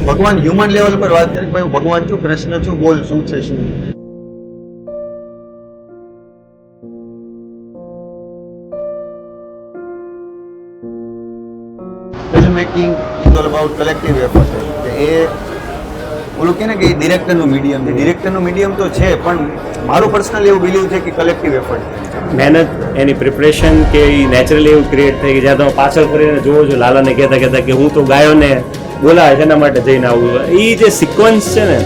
ભગવાન human level પર વાત કરી ભાઈ ભગવાન છું, કૃષ્ણ છું, બોલ શું છે શું. Film making is all about collective effort. એ ઓલું કે ને કે ડિરેક્ટરનું મીડિયમ છે. ડિરેક્ટરનું મીડિયમ તો છે, પણ મારું પર્સનલ એવું બિલીવ છે કે કલેક્ટિવ એફર્ટ. મહેનત, એની પ્રિપરેશન કે એ નેચરલી એવું ક્રિએટ થઈ કે જ્યાં તમે પાછળ ફરીને જોવો છો લાલાને કહેતા કે હું તો ગાયોને બોલાવે એના માટે જઈને આવું છું. એ જે સિક્વન્સ છે ને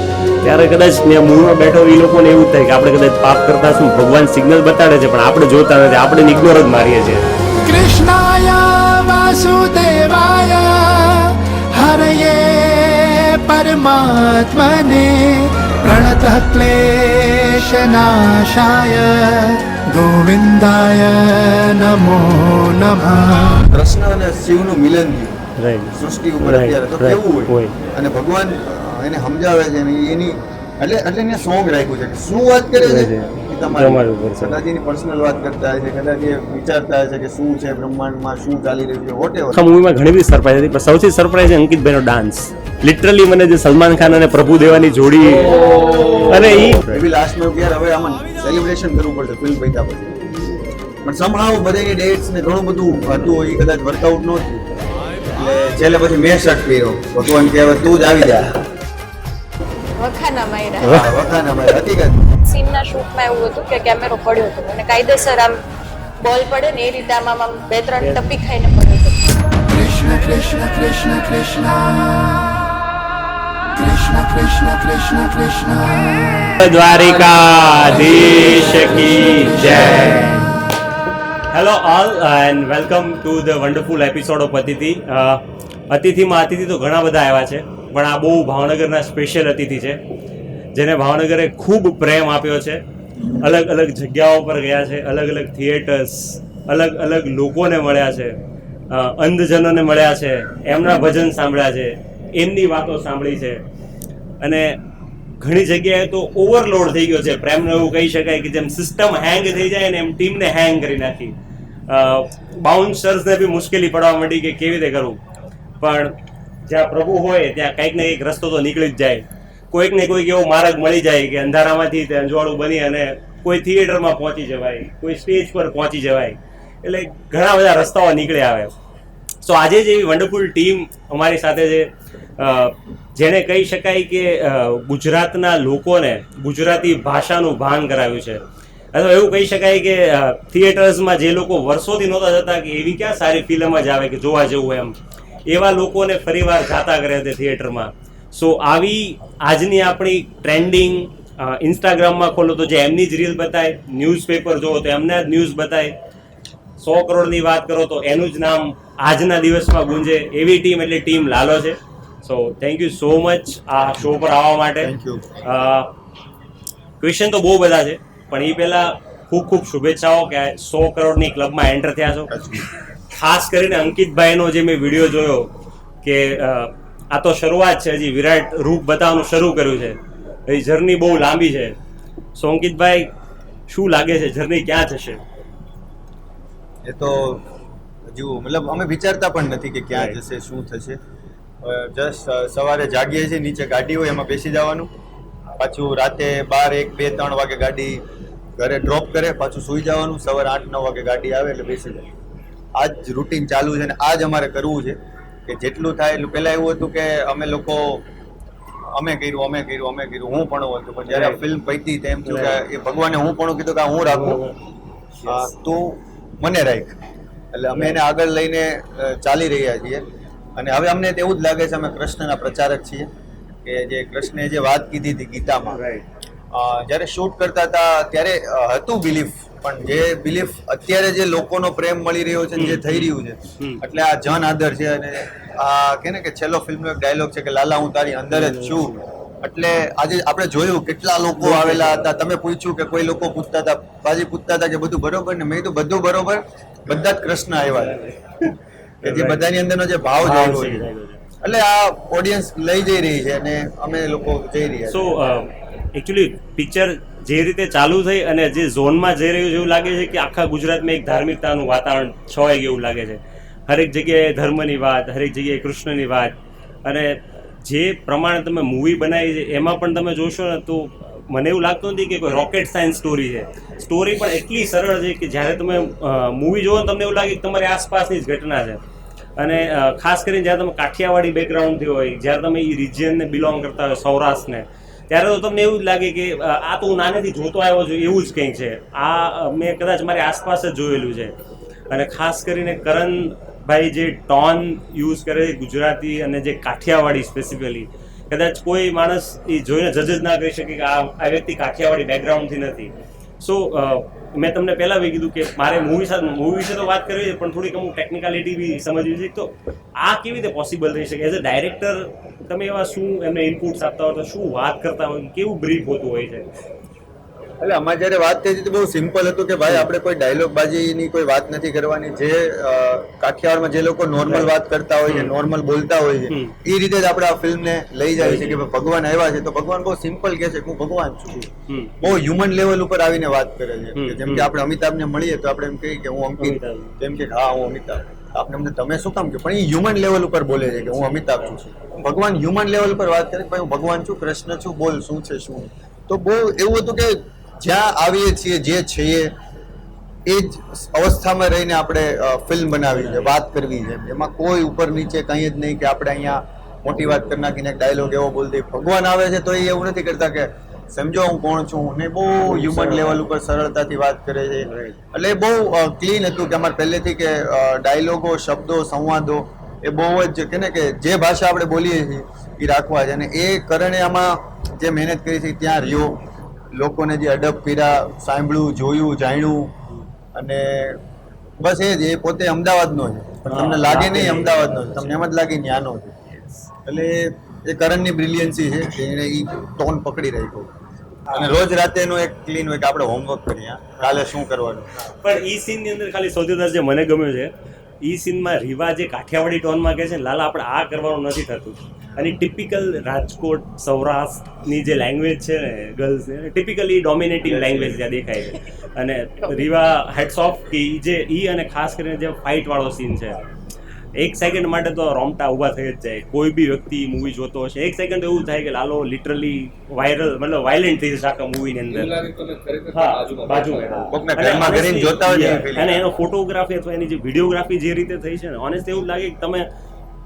ત્યારે કદાચ ત્યાં મૂળમાં બેઠો એ લોકોને એવું થાય કે આપણે કદાચ પાપ કરતા શું, ભગવાન સિગ્નલ બતાડે છે પણ આપણે જોતા નથી, આપણે ઇગ્નોર જ મારીએ છીએ. કૃષ્ણાય વાસુદેવાય હરયે પરમાત્મને પ્રણતઃ ક્લેશનાશાય ગોવિંદાય નમો નમઃ. કૃષ્ણ અને શિવનું મિલન થયું રાઈટ. સૃષ્ટિ ઉપર અત્યારે તો કેવું હોય, અને ભગવાન એને સમજાવે છે ને એની એટલે એને સોંગ રાખ્યું છે કે શું વાત કરે છે એ તમારી ઉપર છે. કદાચ એની પર્સનલ વાત કરતા હોય છે, કદાચ એ વિચારતા હોય છે કે શું છે બ્રહ્માંડમાં, શું ચાલી રહ્યું છે, વોટેવર. આખા મૂવીમાં ઘણી બધી સરપ્રાઈઝ હતી, પણ સૌથી સરપ્રાઈઝ અંકિતભાઈનો ડાન્સ. લિટરલી મને જે સલમાન ખાન અને પ્રભુદેવાની જોડી અને એવી લાસ્ટમાં કે યાર હવે આમાં સેલિબ્રેશન કરવું પડશે ફિલ્મ પૈતા પછી, પણ સમહાવ બધાની ડેટ્સ ને ઘણું બધું હતું એ કદાચ વર્કઆઉટ ન થયું, એટલે છેલ્લે પછી મેં શર્ટ પહેર્યો. ભગવાન કે હવે તું જ આવી જા. વખાના માર્યા. હા, વખાના મારે હકીકત. સીનના શૂટમાં એવું હતું કે કેમેરો પડ્યો હતો અને કાયદેસર આમ બોલ પડે ને એ રીતે આમ 2-3 ટપી ખાઈને પડ્યો હતો. કૃષ્ણ કૃષ્ણ કૃષ્ણ કૃષ્ણ કૃષ્ણ કૃષ્ણ કૃષ્ણ કૃષ્ણ. દ્વારિકાધીશ કી જય. Hello all and welcome to the wonderful episode of અતિથિ. અતિથિમાં અતિથિ તો ઘણા બધા આવ્યા છે, પણ આ બહુ ભાવનગરના સ્પેશિયલ અતિથિ છે જેને ભાવનગરે ખૂબ પ્રેમ આપ્યો છે. અલગ અલગ જગ્યાઓ પર ગયા છે, અલગ અલગ થિયેટર્સ, અલગ અલગ લોકોને મળ્યા છે, અંધજનોને મળ્યા છે, એમના ભજન સાંભળ્યા છે, એમની વાતો સાંભળી છે, અને ઘણી જગ્યાએ તો ઓવરલોડ થઈ ગયો છે. પ્રેમનો એવું કહી શકાય કે જેમ સિસ્ટમ હેંગ થઈ જાય ને એમ ટીમને હેંગ કરી નાખી. બાઉન્સર્સને બી મુશ્કેલી પડવા માંડી કે કેવી રીતે કરવું, પણ જ્યાં પ્રભુ હોય ત્યાં કંઈક ને કંઈક રસ્તો તો નીકળી જ જાય. કોઈક ને કોઈક એવો માર્ગ મળી જાય કે અંધારામાંથી તે અંજવાળું બની અને કોઈ થિયેટરમાં પહોંચી જવાય, કોઈ સ્ટેજ પર પહોંચી જવાય, એટલે ઘણા બધા રસ્તાઓ નીકળી આવે. સો આજે જ એવી વન્ડરફુલ ટીમ અમારી સાથે છે જેણે કહી શકાય કે ગુજરાતના લોકોને ગુજરાતી ભાષાનું ભાન કરાવ્યું છે. અથવા એવું કહી શકાય કે થિયેટર્સમાં જે લોકો વર્ષોથી નહોતા જતા કે એવી ક્યાં સારી ફિલ્મ જ આવે કે જોવા જેવું એમ, એવા લોકોને ફરીવાર જાતા કર્યા છે થિયેટરમાં. સો આવી આજની આપણી ટ્રેન્ડિંગ ઇન્સ્ટાગ્રામમાં ખોલો તો જે એમની જ રીલ બતાય, ન્યૂઝપેપર જોવો તો એમના જ ન્યૂઝ બતાય, 100 કરોડની વાત કરો તો એનું જ નામ આજના દિવસમાં ગુંજે, એવી ટીમ એટલે ટીમ લાલો છે. So thank you so much આ શો પર આવવા માટે. ક્વેશ્ચન તો બહુ બધા છે, પણ એ પહેલાં ખૂબ ખૂબ શુભેચ્છાઓ કે 100 કરોડની ક્લબમાં એન્ટર થયા છો. ખાસ કરીને અંકિતભાઈનો જે મેં વિડીયો જોયો કે આ તો શરૂઆત છે, હજી વિરાટ રૂપ બતાવવાનું શરૂ કર્યું છે, એ જર્ની બહુ લાંબી છે. સો અંકિતભાઈ શું લાગે છે જર્ની ક્યાં જશે? એ તો હજુ મતલબ અમે વિચારતા પણ નથી કે ક્યાં જશે, શું થશે. જસ્ટ સવારે જાગીએ છીએ, નીચે ગાડી હોય એમાં બેસી જવાનું, પાછું રાતે 12, 1, 2, 3 વાગે ગાડી ઘરે ડ્રોપ કરે, પાછું સૂઈ જવાનું, સવારે 8, 9 વાગે ગાડી આવે એટલે બેસી જાય. આ જ રૂટીન ચાલુ છે, અને આ જ અમારે કરવું છે કે જેટલું થાય એટલું. પહેલાં એવું હતું કે અમે લોકો અમે કર્યું, હું પણ હતું, પણ જ્યારે ફિલ્મ પૈતી તેમ થયું કે એ ભગવાને હું પણ કીધું કે હું રાખું, તું મને રાખ. એટલે અમે એને આગળ લઈને ચાલી રહ્યા છીએ, અને હવે અમને એવું જ લાગે છે અમે કૃષ્ણના પ્રચારક છીએ કે જે કૃષ્ણે જે વાત કીધી હતી ગીતામાં, જ્યારે શૂટ કરતા હતા ત્યારે હતું બિલીફ, પણ જે બિલીફ અત્યારે જે લોકોનો પ્રેમ મળી રહ્યો છે, જે થઈ રહ્યું છે, એટલે આ જન આદર છે. અને આ કે ને કે છેલ્લો ફિલ્મનો એક ડાયલોગ છે કે લાલા હું તારી અંદર જ છું. એટલે આજે આપણે જોયું કેટલા લોકો આવેલા હતા. તમે પૂછ્યું કે કોઈ લોકો પૂછતા હતા, બાજી પૂછતા હતા કે બધું બરોબર ને? મેં કીધું બધું બરોબર, બધા જ કૃષ્ણ આવ્યા કે જે બધાની અંદરનો જે ભાવ જાગ્યો છે. એટલે આ ઓડિયન્સ લઈ જઈ રહી છે અને અમે લોકો જઈ રહ્યા. સો એકચ્યુઅલી પિક્ચર જે રીતે ચાલુ થઈ અને જે ઝોનમાં જઈ રહ્યું છે એવું લાગે છે કે આખા ગુજરાતમાં એક ધાર્મિકતાનું વાતાવરણ છવાઈ ગયું એવું લાગે છે. હરેક જગ્યાએ ધર્મની વાત, હરેક જગ્યાએ કૃષ્ણની વાત, અને જે પ્રમાણે તમે મૂવી બનાવી છે એમાં પણ તમે જોશો ને તો મને એવું લાગતું નથી કે કોઈ રોકેટ સાયન્સ સ્ટોરી છે. સ્ટોરી પણ એટલી સરળ છે કે જ્યારે તમે મૂવી જોવો ને તમને એવું લાગે કે તમારી આસપાસની જ ઘટના છે. અને ખાસ કરીને જ્યારે તમે કાઠિયાવાડી બેકગ્રાઉન્ડથી હોય, જ્યારે તમે એ રિજિયનને બિલોંગ કરતા હોય, સૌરાષ્ટ્રને, ત્યારે તો તમને એવું જ લાગે કે આ તો હું નાનેથી જોતો આવ્યો છું એવું જ કંઈક છે. આ મેં કદાચ મારી આસપાસ જ જોયેલું છે. અને ખાસ કરીને કરણભાઈ જે ટોન યુઝ કરે છે ગુજરાતી અને જે કાઠિયાવાડી સ્પેસિફિકલી, કદાચ કોઈ માણસ એ જોઈને જજ જ ના કરી શકે કે આ વ્યક્તિ કાઠિયાવાડી બેકગ્રાઉન્ડથી નથી. સો મેં તમને પહેલાં બી કીધું કે મારે મૂવી વિશે તો વાત કરવી છે, પણ થોડીક અમુક ટેકનિકાલિટી બી સમજવી છે. તો આ કેવી રીતે પોસિબલ થઈ શકે? એઝ અ ડાયરેક્ટર તમે એવા શું એમને ઇનપુટ્સ આપતા હોય, તો શું વાત કરતા હોય, કેવું બ્રીફ હોતું હોય છે? એટલે આમાં જ્યારે વાત થઈ હતી તો બહુ સિમ્પલ હતું કે ભાઈ આપણે કોઈ ડાયલોગ બાજીની કોઈ વાત નથી કરવાની. જે કાઠિયાવાડમાં જે લોકો નોર્મલ વાત કરતા હોય છે, નોર્મલ બોલતા હોય છે, એ રીતે જ આપણે આ ફિલ્મને લઈ જાય છે કે ભગવાન આવ્યા છે તો ભગવાન બહુ સિમ્પલ કહે છે કે હું ભગવાન છું. બહુ હ્યુમન લેવલ ઉપર આવીને વાત કરે છે. જેમ કે આપણે અમિતાભને મળીએ તો આપણે એમ કહીએ કે હું અંકિત, તેમ કે હા હું અમિતાભ. આપણે અમને તમે શું કામ કે, પણ એ હ્યુમન લેવલ ઉપર બોલે છે કે હું અમિતાભ છું. ભગવાન હ્યુમન લેવલ પર વાત કરે કે ભાઈ હું ભગવાન છું, કૃષ્ણ છું, બોલ શું છે શું. તો બહુ એવું હતું કે જ્યાં આવીએ છીએ જે છીએ એ જ અવસ્થામાં રહીને આપણે ફિલ્મ બનાવી છે, વાત કરવી છે. એમાં કોઈ ઉપર નીચે કંઈ જ નહીં કે આપણે અહીંયા મોટી વાત કરી નાખીને ડાયલોગ એવો બોલ દઈએ. ભગવાન આવે છે તો એ એવું નથી કરતા કે સમજો હું કોણ છું, ને બહુ હ્યુમન લેવલ ઉપર સરળતાથી વાત કરે છે. એટલે બહુ ક્લીન હતું કે અમારે પહેલેથી કે ડાયલોગો, શબ્દો, સંવાદો એ બહુ જ કે ને કે જે ભાષા આપણે બોલીએ છીએ એ રાખવા છે. અને એ કરણે આમાં જે મહેનત કરી છે ત્યાં રહ્યો, લોકોને જે અડપ કર્યા, સાંભળ્યું, જોયું, જાણ્યું. અને બસ એ જ, એ પોતે અમદાવાદનો છે પણ તમને લાગે નહીં અમદાવાદનો છે, તમને એમ જ લાગે ન્યાનો છે. એટલે એ કરણની બ્રિલિયન્સી છે કે એને એ ટોન પકડી રાખ્યો. અને રોજ રાતે એનું એક ક્લીન હોય કે આપણે હોમવર્ક કરીએ કાલે શું કરવાનું. પણ ઈ સીનની અંદર ખાલી સૌથી વધારે જે મને ગમ્યું છે, ઈ સીનમાં રીવા જે કાઠિયાવાડી ટોનમાં કહે છે ને, લાલા આપણે આ કરવાનું નથી થતું. અને ટિપિકલ રાજકોટ સૌરાષ્ટ્રની જે લેંગ્વેજ છે ને ગર્લ્સને, ટિપિકલી ડોમિનેટિંગ લેંગ્વેજ ત્યાં દેખાય છે. અને રીવા હેડ્સ ઓફ કે ઈ અને ખાસ કરીને જે ફાઇટવાળો સીન છે, એક સેકન્ડ માટે તો રોમટા ઊભા થઈ જ જાય. કોઈ બી વ્યક્તિ મૂવી જોતો હશે એક સેકન્ડ એવું થાય કે લાલો લિટરલી વાયલન્ટ થઈ જશે આખા મૂવીની અંદર. હા, બાજુમાં જોતા હોય અને એનો ફોટોગ્રાફી અથવા એની જે વિડીયોગ્રાફી જે રીતે થઈ છે ને, ઓનેસ્ટલી એવું લાગે કે તમે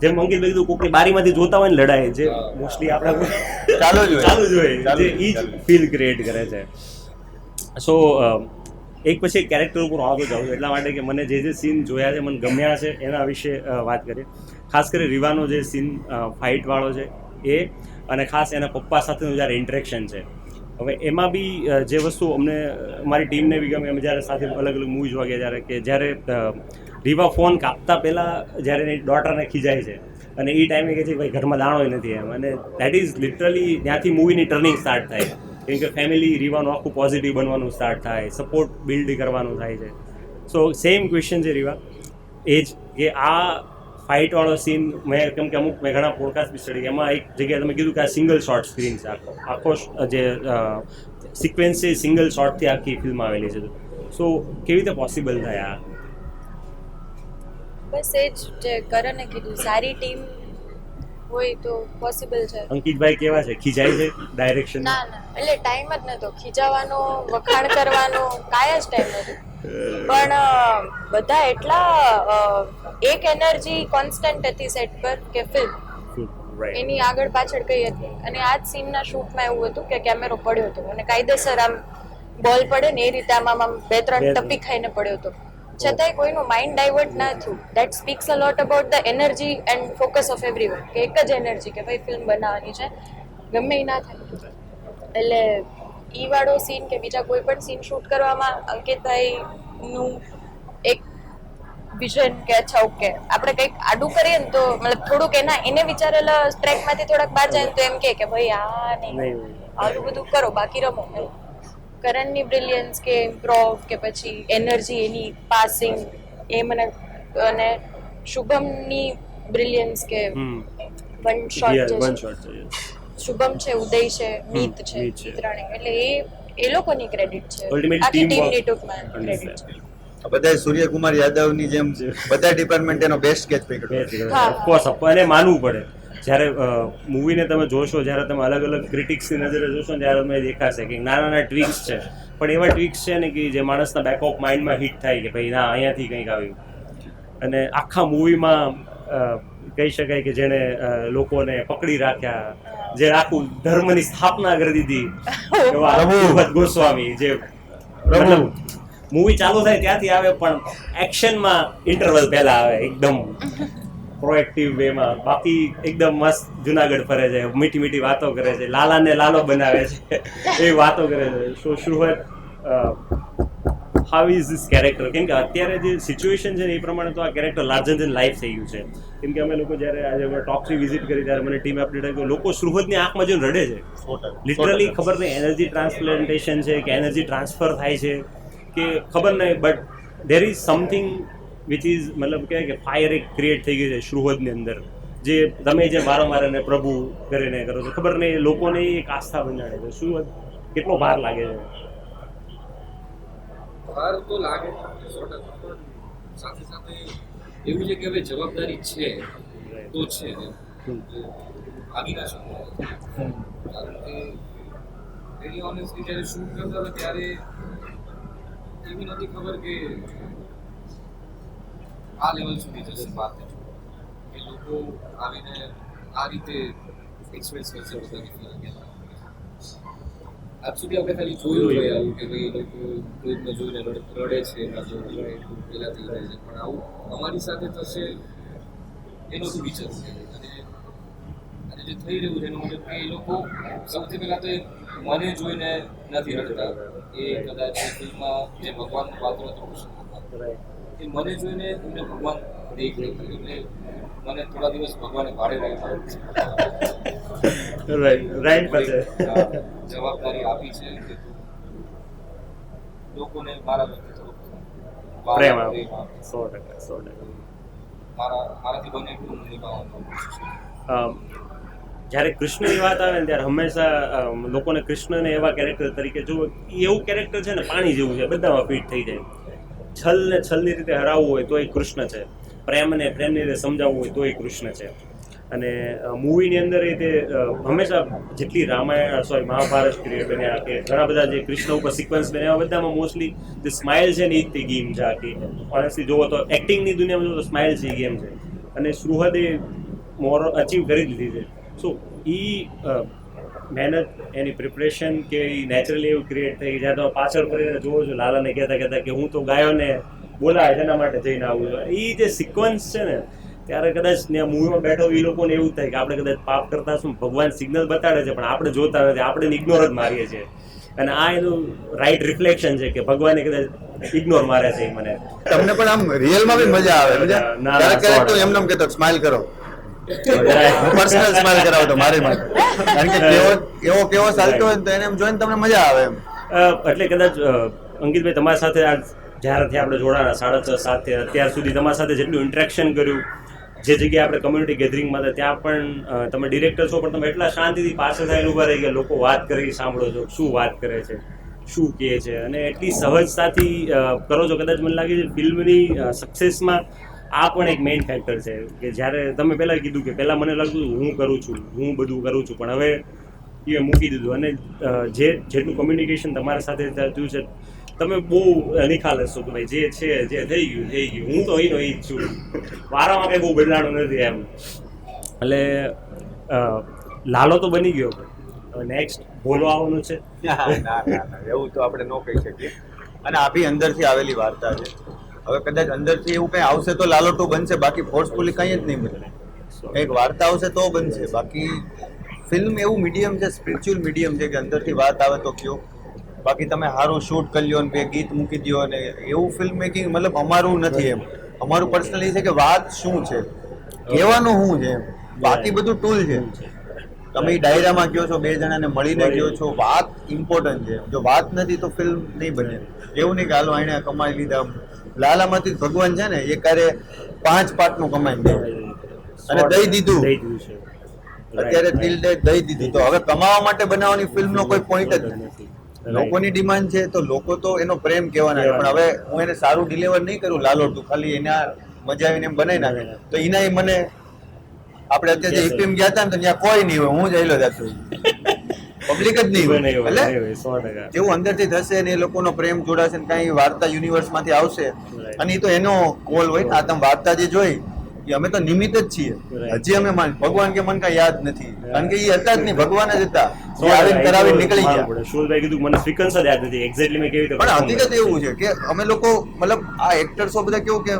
જેમ અંકિત કીધું કોકની બારીમાંથી જોતા હોય ને લડાઈ, જે મોસ્ટલી આપણે ચાલુ જ હોય, જે ઈ જ ફીલ ક્રિએટ કરે છે. સો એક પછી એક કેરેક્ટર ઉપર આવતો જાઉં છું એટલા માટે કે મને જે સીન જોયા છે, મને ગમ્યા છે, એના વિશે વાત કરીએ. ખાસ કરી રીવાનો જે સીન ફાઇટવાળો છે એ, અને ખાસ એના પપ્પા સાથેનું જ્યારે ઇન્ટરેક્શન છે. હવે એમાં બી જે વસ્તુ અમને મારી ટીમને બી ગમે, અમે જ્યારે સાથે અલગ અલગ મૂવી જોવા ગયા જ્યારે રીવા ફોન કાપતા પહેલાં જ્યારે એની ડોટરને ખીજાય છે અને એ ટાઈમે કહે છે ભાઈ ઘરમાં દાણો નથી એમ, અને દેટ ઇઝ લિટરલી ત્યાંથી મૂવીની ટર્નિંગ સ્ટાર્ટ થાય. કેમ કે ફેમિલી રીવાનું આખું પોઝિટિવ બનવાનું સ્ટાર્ટ થાય, સપોર્ટ બિલ્ડ કરવાનું થાય છે. સો સેમ ક્વેશ્ચન છે રીવા, એ જ કે આ ફાઇટવાળો સીન કેમ કે અમુક મેં ઘણા પોડકાસ્ટ બી સ્ટડી, એમાં એક જગ્યાએ તમે કીધું કે આ સિંગલ શોર્ટ સ્ક્રીન છે, આખો જે સિક્વન્સ છે સિંગલ શોર્ટથી આખી ફિલ્મ આવેલી છે. સો કેવી રીતે પોસિબલ થાય આ? બસ એ જ જે કરણે કીધું, સારી ટીમ હોય તો પોસિબલ છે. અંકિતભાઈ કેવા છે, ખીજાય છે ડાયરેક્શન? ના એટલે ટાઈમ જ નતો ખીજાવાનો, વખાણ કરવાનો, કાંઈ જ ટાઈમ નતો. પણ બધા એટલા એક એનર્જી કોન્સ્ટન્ટ હતી સેટ પર કે ફિલ્મ એની આગળ પાછળ કઈ હતી. અને આ જ સીનના શૂટમાં એવું હતું કે કેમેરો પડ્યો હતો અને કાયદેસર આમ બોલ પડે ને એ રીતે આમ 2-3 ટપી ખાઈને પડ્યો હતો, છતાંય કોઈનું માઇન્ડ ડાયવર્ટ ના થયું. That speaks a lot about the energy and focus of everyone, કે એક જ એનર્જી કે ભાઈ ફિલ્મ બનાવવાની છે, ગમે એ ના થાય. એટલે ઈ વાળો સીન કે બીજા કોઈ પણ સીન શૂટ કરવામાં અંકિતભાઈનું એક વિઝન કે અચ્છા ઓકે આપણે કંઈક આડું કરીએ ને તો મતલબ થોડુંક એને વિચારેલા ટ્રેકમાંથી થોડાક બહાર જાય ને તો એમ કે ભાઈ આ નહીં આવું બધું કરો, બાકી રમો. કરણની બ્રિલિયન્સ કે ઇમ્પ્રોવ કે પછી એનર્જી એની પાસિંગ એ મને, અને શુભમની બ્રિલિયન્સ કે વન શોટ છે, શુભમ છે, ઉદય છે, મીત છે, ચિત્રાણી, એટલે એ લોકોની ક્રેડિટ છે, આખી ટીમની ટૂંકમાં ક્રેડિટ છે. બધા સૂર્યકુમાર યાદવની જેમ બધા ડિપાર્ટમેન્ટ એનો બેસ્ટ કેચ પકડ્યો. ઓફકોર્સ અને માનવું પડે. જ્યારે મૂવીને તમે જોશો, જ્યારે તમે અલગ અલગ ક્રિટિક્સની નજરે જોશો ને ત્યારે તમને દેખાશે કે નાના નાના ટ્વિક્સ છે, પણ એવા ટ્વિક્સ છે ને કે જે માણસના બેક ઓફ માઇન્ડમાં હિટ થાય કે ભાઈ ના અહીંયાથી કંઈક આવ્યું. અને આખા મૂવીમાં કહી શકાય કે જેણે લોકોને પકડી રાખ્યા, જે આખું ધર્મની સ્થાપના કરી દીધી એવા ભગવત ગોસ્વામી, જે મતલબ મૂવી ચાલુ થાય ત્યાંથી આવે પણ એક્શનમાં ઇન્ટરવલ પહેલા આવે એકદમ પ્રોએક્ટિવ વેમાં. બાકી એકદમ મસ્ત જુનાગઢ ફરે છે, મીઠી મીઠી વાતો કરે છે, લાલાને લાલો બનાવે છે એવી વાતો કરે છે. સો શ્રુહદ હાઉ ઇઝ ધીસ કેરેક્ટર? કેમ કે અત્યારે જે સિચ્યુએશન છે ને એ પ્રમાણે તો આ કેરેક્ટર લાર્જર ધેન લાઈફ થઈ ગયું છે. કેમ કે અમે લોકો જ્યારે આજે ટોક્સની વિઝિટ કરી ત્યારે મને ટીમ અપડેટ આવી, લોકો શ્રુહદની આંખમાં જોઈને રડે છે. લિટરલી ખબર નહીં એનર્જી ટ્રાન્સપ્લાન્ટેશન છે કે એનર્જી ટ્રાન્સફર થાય છે કે ખબર નહીં, but there is something which is મતલબ કહેવાય કે ફાયર એક ક્રિએટ થઈ ગઈ છે શ્રુહદની અંદર, જે તમે જે વારંવાર એને પ્રભુ કરીને કરો છો, ખબર નહીં લોકોને એક આસ્થા બનાવે છે. શ્રુહદ કેટલો ભાર લાગે છે? ભાર તો લાગે 100%, સાથે સાથે એવું છે કે હવે જવાબદારી છે તો છે આગી ના શકો. કારણ કે વેરી ઓનેસ્ટલી જ્યારે શૂટ કરતા હતા ત્યારે એવી નથી ખબર કે આ લેવલ સુધી જશે વાત, કે લોકો આવીને આ રીતે એક્સપ્રેસ કરશે પોતાની ફિલિંગ. આજ સુધી આપણે ખાલી જોયું હોય આવું કે ભાઈ લોકો કોઈકને જોઈને રડે છે, પહેલાંથી રહે છે, પણ આવું અમારી સાથે થશે એનો શું વિચાર છે? અને જે થઈ રહ્યું છે એનો મતલબ કે એ લોકો સૌથી પહેલાં તો મને જોઈને નથી રડતા, એ કદાચ ફિલ્મમાં જે ભગવાનનું પાત્ર હતું એ મને જોઈને એમને ભગવાન દેખાય, એટલે મને થોડા દિવસ ભગવાને ભાડે જવાબદારી આપી છે કે લોકોને મારા પ્રેમ આપો. 100%. મારાથી બને એટલું નિભાવવાનું. જ્યારે કૃષ્ણની વાત આવે ને ત્યારે હંમેશા લોકોને કૃષ્ણને એવા કેરેક્ટર તરીકે જો એવું કેરેક્ટર છે ને પાણી જેવું છે, બધામાં ફિટ થઈ જાય. છલને છલની રીતે હરાવવું હોય તો એ કૃષ્ણ છે, પ્રેમને પ્રેમની રીતે સમજાવવું હોય તો એ કૃષ્ણ છે. અને મૂવીની અંદર એ તે હંમેશા જેટલી મહાભારત ક્રિએટ બન્યા કે ઘણા બધા જે કૃષ્ણ ઉપર સિક્વન્સ બન્યા બધામાં મોસ્ટલી જે સ્માઇલ છે ને એ જ તે ગેમ છે આખી. ઓનેસ્ટલી જોવો તો એક્ટિંગની દુનિયામાં જોવો તો સ્માઇલ છે એ ગેમ છે, અને શ્રુહદે મોર અચીવ કરી દીધી છે. સો એ મહેનત, એની પ્રિપરેશન કે એ નેચરલી એવું ક્રિએટ થઈ જાય. તો પાછળ ફરીને જોવો છો લાલાને કહેતા કે હું તો ગાયોને બોલાવે એના માટે જઈને આવું છું, એ જે સિક્વન્સ છે ને ત્યારે કદાચ ત્યાં મૂવીમાં બેઠો એ લોકોને એવું થાય કે આપણે કદાચ પાપ કરતા શું, ભગવાન સિગ્નલ બતાડે છે પણ આપણે જોતા નથી, આપણે ઇગ્નોર જ મારીએ છીએ. અને આ એનું રાઈટ રિફ્લેક્શન છે કે ભગવાને કદાચ ઇગ્નોર મારે છે. મને તમને પણ આમ રિયલમાં બી મજા આવે? ક્યારેક તો એમને કહેતો સ્માઇલ કરો, પર્સનલ સ્માઇલ કરાવતો મારી માટે, કારણ કે કેવો ચાલતો હોય તો એને એમ જોઈને તમને મજા આવે એમ. એટલે કદાચ અંકિતભાઈ તમારી સાથે આ જ્યારથી આપણે જોડાણા 6.5-7 અત્યાર સુધી તમારી સાથે જેટલું ઇન્ટરેક્શન કર્યું, જે જગ્યાએ આપણે કમ્યુનિટી ગેધરિંગમાં હતા ત્યાં પણ તમે ડિરેક્ટર છો પણ તમે એટલા શાંતિથી પાછળ થઈને ઊભા રહી ગયા, લોકો વાત કરી સાંભળો છો, શું વાત કરે છે, શું કહે છે, અને એટલી સહજતાથી કરો છો. કદાચ મને લાગે છે ફિલ્મની સક્સેસમાં આ પણ એક મેઇન ફેક્ટર છે કે જ્યારે તમે પહેલાં કીધું કે પહેલાં મને લાગતું હું કરું છું, હું બધું કરું છું, પણ હવે એ મૂકી દીધું. અને જેટલું કમ્યુનિકેશન તમારા સાથે થયું છે, તમે બહુ નિખાલસ છો કે ભાઈ જે છે જે થઈ ગયું, હું તો અહીંનો એ જ છું, મારામાં કંઈ બહુ બદલાણું નથી એમ. એટલે લાલો તો બની ગયો, હવે નેક્સ્ટ ભોલો આવવાનું છે. ના એવું તો આપણે ન કહી શકીએ, અને આ બી અંદરથી આવેલી વાર્તા છે. હવે કદાચ અંદરથી એવું કંઈ આવશે તો લાલો 2 બનશે, બાકી ફોર્સફુલી કંઈ જ નહીં બને. એક વાર્તા આવશે તો બનશે, બાકી ફિલ્મ એવું મીડિયમ છે, સ્પિરિચ્યુઅલ મીડિયમ છે કે અંદરથી વાત આવે તો કયો. બાકી તમે સારું શૂટ કરી લ્યો ને બે ગીત મૂકી દો અને એવું ફિલ્મ મેકિંગ મતલબ અમારું નથી એમ. અમારું પર્સનલી છે કે વાત શું છે, કહેવાનું શું છે એમ, બાકી બધું ટૂલ છે. તમે ડાયરામાં કહો છો, 2 જણાને મળીને કહો છો, વાત ઇમ્પોર્ટન્ટ છે. જો વાત નથી તો ફિલ્મ નહીં બને. એવું નહીં કે હાલો એને કમાઈ લીધા. લાલામાંથી ભગવાન છે ને એ ક્યારે 5 પાર્ટનું કમાઈ દે અને દઈ દીધું, અત્યારે દિલ દઈ દીધું. તો હવે કમાવા માટે બનાવવાની ફિલ્મનો કોઈ પોઈન્ટ જ નથી. લોકોની ડિમાન્ડ છે તો લોકો તો એનો પ્રેમ કહેવાના, પણ હવે હું એને સારું ડિલિવર નહીં કરું લાલો 2 ખાલી એના મજા આવીને એમ બનાવી નાખે તો એના મને આપણે અત્યારે જે ઈપીએમ ગયા હતા ને તો ત્યાં કોઈ નહીં હોય, હું જ આયલો જતો પબ્લિક જ નહીં હોય. એટલે 100%. જેવું અંદરથી થશે ને એ લોકોનો પ્રેમ જોડાશે ને કાંઈ વાર્તા યુનિવર્સમાંથી આવશે અને એ તો એનો કોલ હોય ને. આ તમે વાર્તા જે જોઈ એ અમે તો નિમિત્ત જ છીએ. હજી અમે ભગવાન કે મને કાંઈ યાદ નથી, કારણ કે એ હતા જ નહીં, ભગવાન જ હતા. એ આવીને કરાવીને નીકળી ગયા. શોલભાઈ કીધું મને સિક્વન્સ જ યાદ નથી એક્ઝેક્ટલી મેં કેવી રીતે પણ હકીકત એવું છે કે અમે લોકો મતલબ આ એક્ટર્સો બધા કેવું કે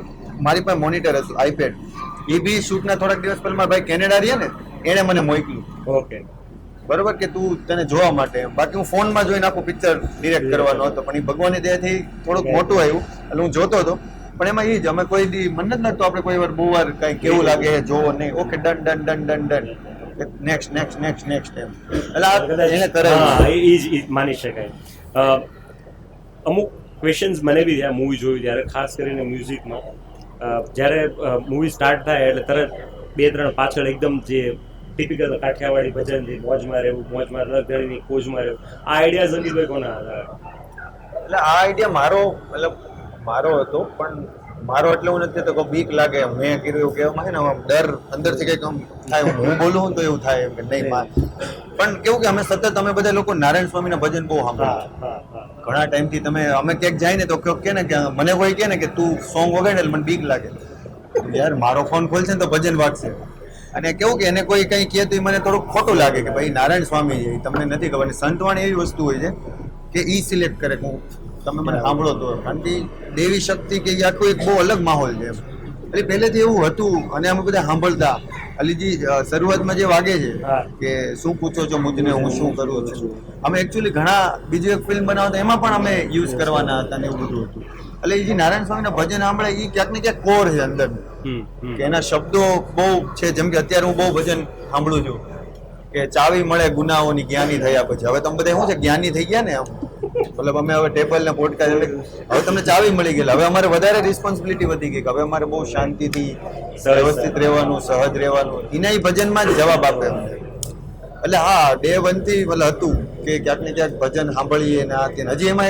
મારી પાસે મોનિટર હતું આઈપેડ, એ બી શૂટના થોડાક દિવસ પહેલા મારા ભાઈ કેનેડા રહ્યા ને એણે મને મોકલ્યું. ઓકે બરોબર કે તું તને જોવા માટે. બાકી હું ફોનમાં જોઈને આખું પિક્ચર ડિરેક્ટ કરવાનો હતો, પણ એ ભગવાનની દયાથી થોડુંક મોટું આવ્યું એટલે હું જોતો હતો. પણ એમાં એ જ અમે કોઈ દી મન જ નતો આપણે કોઈ વાર બહુ વાર કઈ કેવું લાગે જોવો નહીં, okay done done done done done next next next next એમ. એટલે આ એને કરાવ્યું. હા એ જ માની શકાય. અમુક ક્વેશ્ચન્સ મને બી આ મૂવી જોયું ત્યારે, ખાસ કરીને મ્યુઝિકમાં જ્યારે મૂવી સ્ટાર્ટ થાય એટલે તરત 2-3 પાછળ એકદમ જે ટિપિકલ કાઠિયાવાડી ભજન જે મોજમાં રહેવું, મોજમાં રગડની કોજમાં રહેવું, આ આઈડિયા સંદીપભાઈ કોના હતા? એટલે આ આઈડિયા મારો મતલબ મારો હતો, પણ મારો એટલે હું નથી તો બીક લાગે મેં કીધું એવું કહેવામાં છે ને આમ ડર અંદરથી કંઈક આમ થાય, હું બોલું તો એવું થાય એમ કે નહીં. પણ કેવું કે અમે સતત અમે બધા લોકો નારાયણ સ્વામીના ભજન બહુ સાંભળ્યા ઘણા ટાઈમથી. તમે અમે ક્યાંક જાય ને તો કે ને કે મને કોઈ કહે ને કે તું સોંગ વગાડે એટલે મને બીક લાગે, યાર મારો ફોન ખોલશે ને તો ભજન વાગશે. અને કેવું કે એને કોઈ કંઈ કહે તો મને થોડુંક ખોટું લાગે કે ભાઈ નારાયણ સ્વામી છે, તમને નથી ખબર. સંતવાણી એવી વસ્તુ હોય છે કે ઈ સિલેક્ટ કરે કે તમે મને સાંભળો તો, કારણ કે દેવી શક્તિ કે આખું એક બહુ અલગ માહોલ છે એમ. એટલે પહેલેથી એવું હતું અને અમે બધા સાંભળતા. અલીજી શરૂઆતમાં જે વાગે છે કે શું પૂછો છો મુજને, હું શું કરું છું. અમે એકચ્યુઅલી ઘણા બીજી એક ફિલ્મ બનાવતા એમાં પણ અમે યુઝ કરવાના હતા ને એવું બધું હતું. એટલે એ જે નારાયણ સ્વામીના ભજન સાંભળે એ ક્યાંક ને ક્યાંક કોર છે અંદર, કે એના શબ્દો બહુ છે. જેમ કે અત્યારે હું બહુ ભજન સાંભળું છું કે ચાવી મળે ગુનાઓની જ્ઞાની થયા પછી. હવે તમે બધા શું છે જ્ઞાની થઈ ગયા ને આમ, મતલબ અમે હવે ટેબલ ને પોડકાસ્ટ હવે તમને ચાવી મળી ગયેલા. હવે અમારે વધારે રિસ્પોન્સિબિલિટી વધી ગઈ કે હવે અમારે બહુ શાંતિથી વ્યવસ્થિત રહેવાનું, સહજ રહેવાનું. એના ભજનમાં જ જવાબ આપે. એટલે હા ડે 1 થી મતલબ હતું કે ક્યાંક ને ક્યાંક ભજન સાંભળીએ ને આ તે. હજી એમાં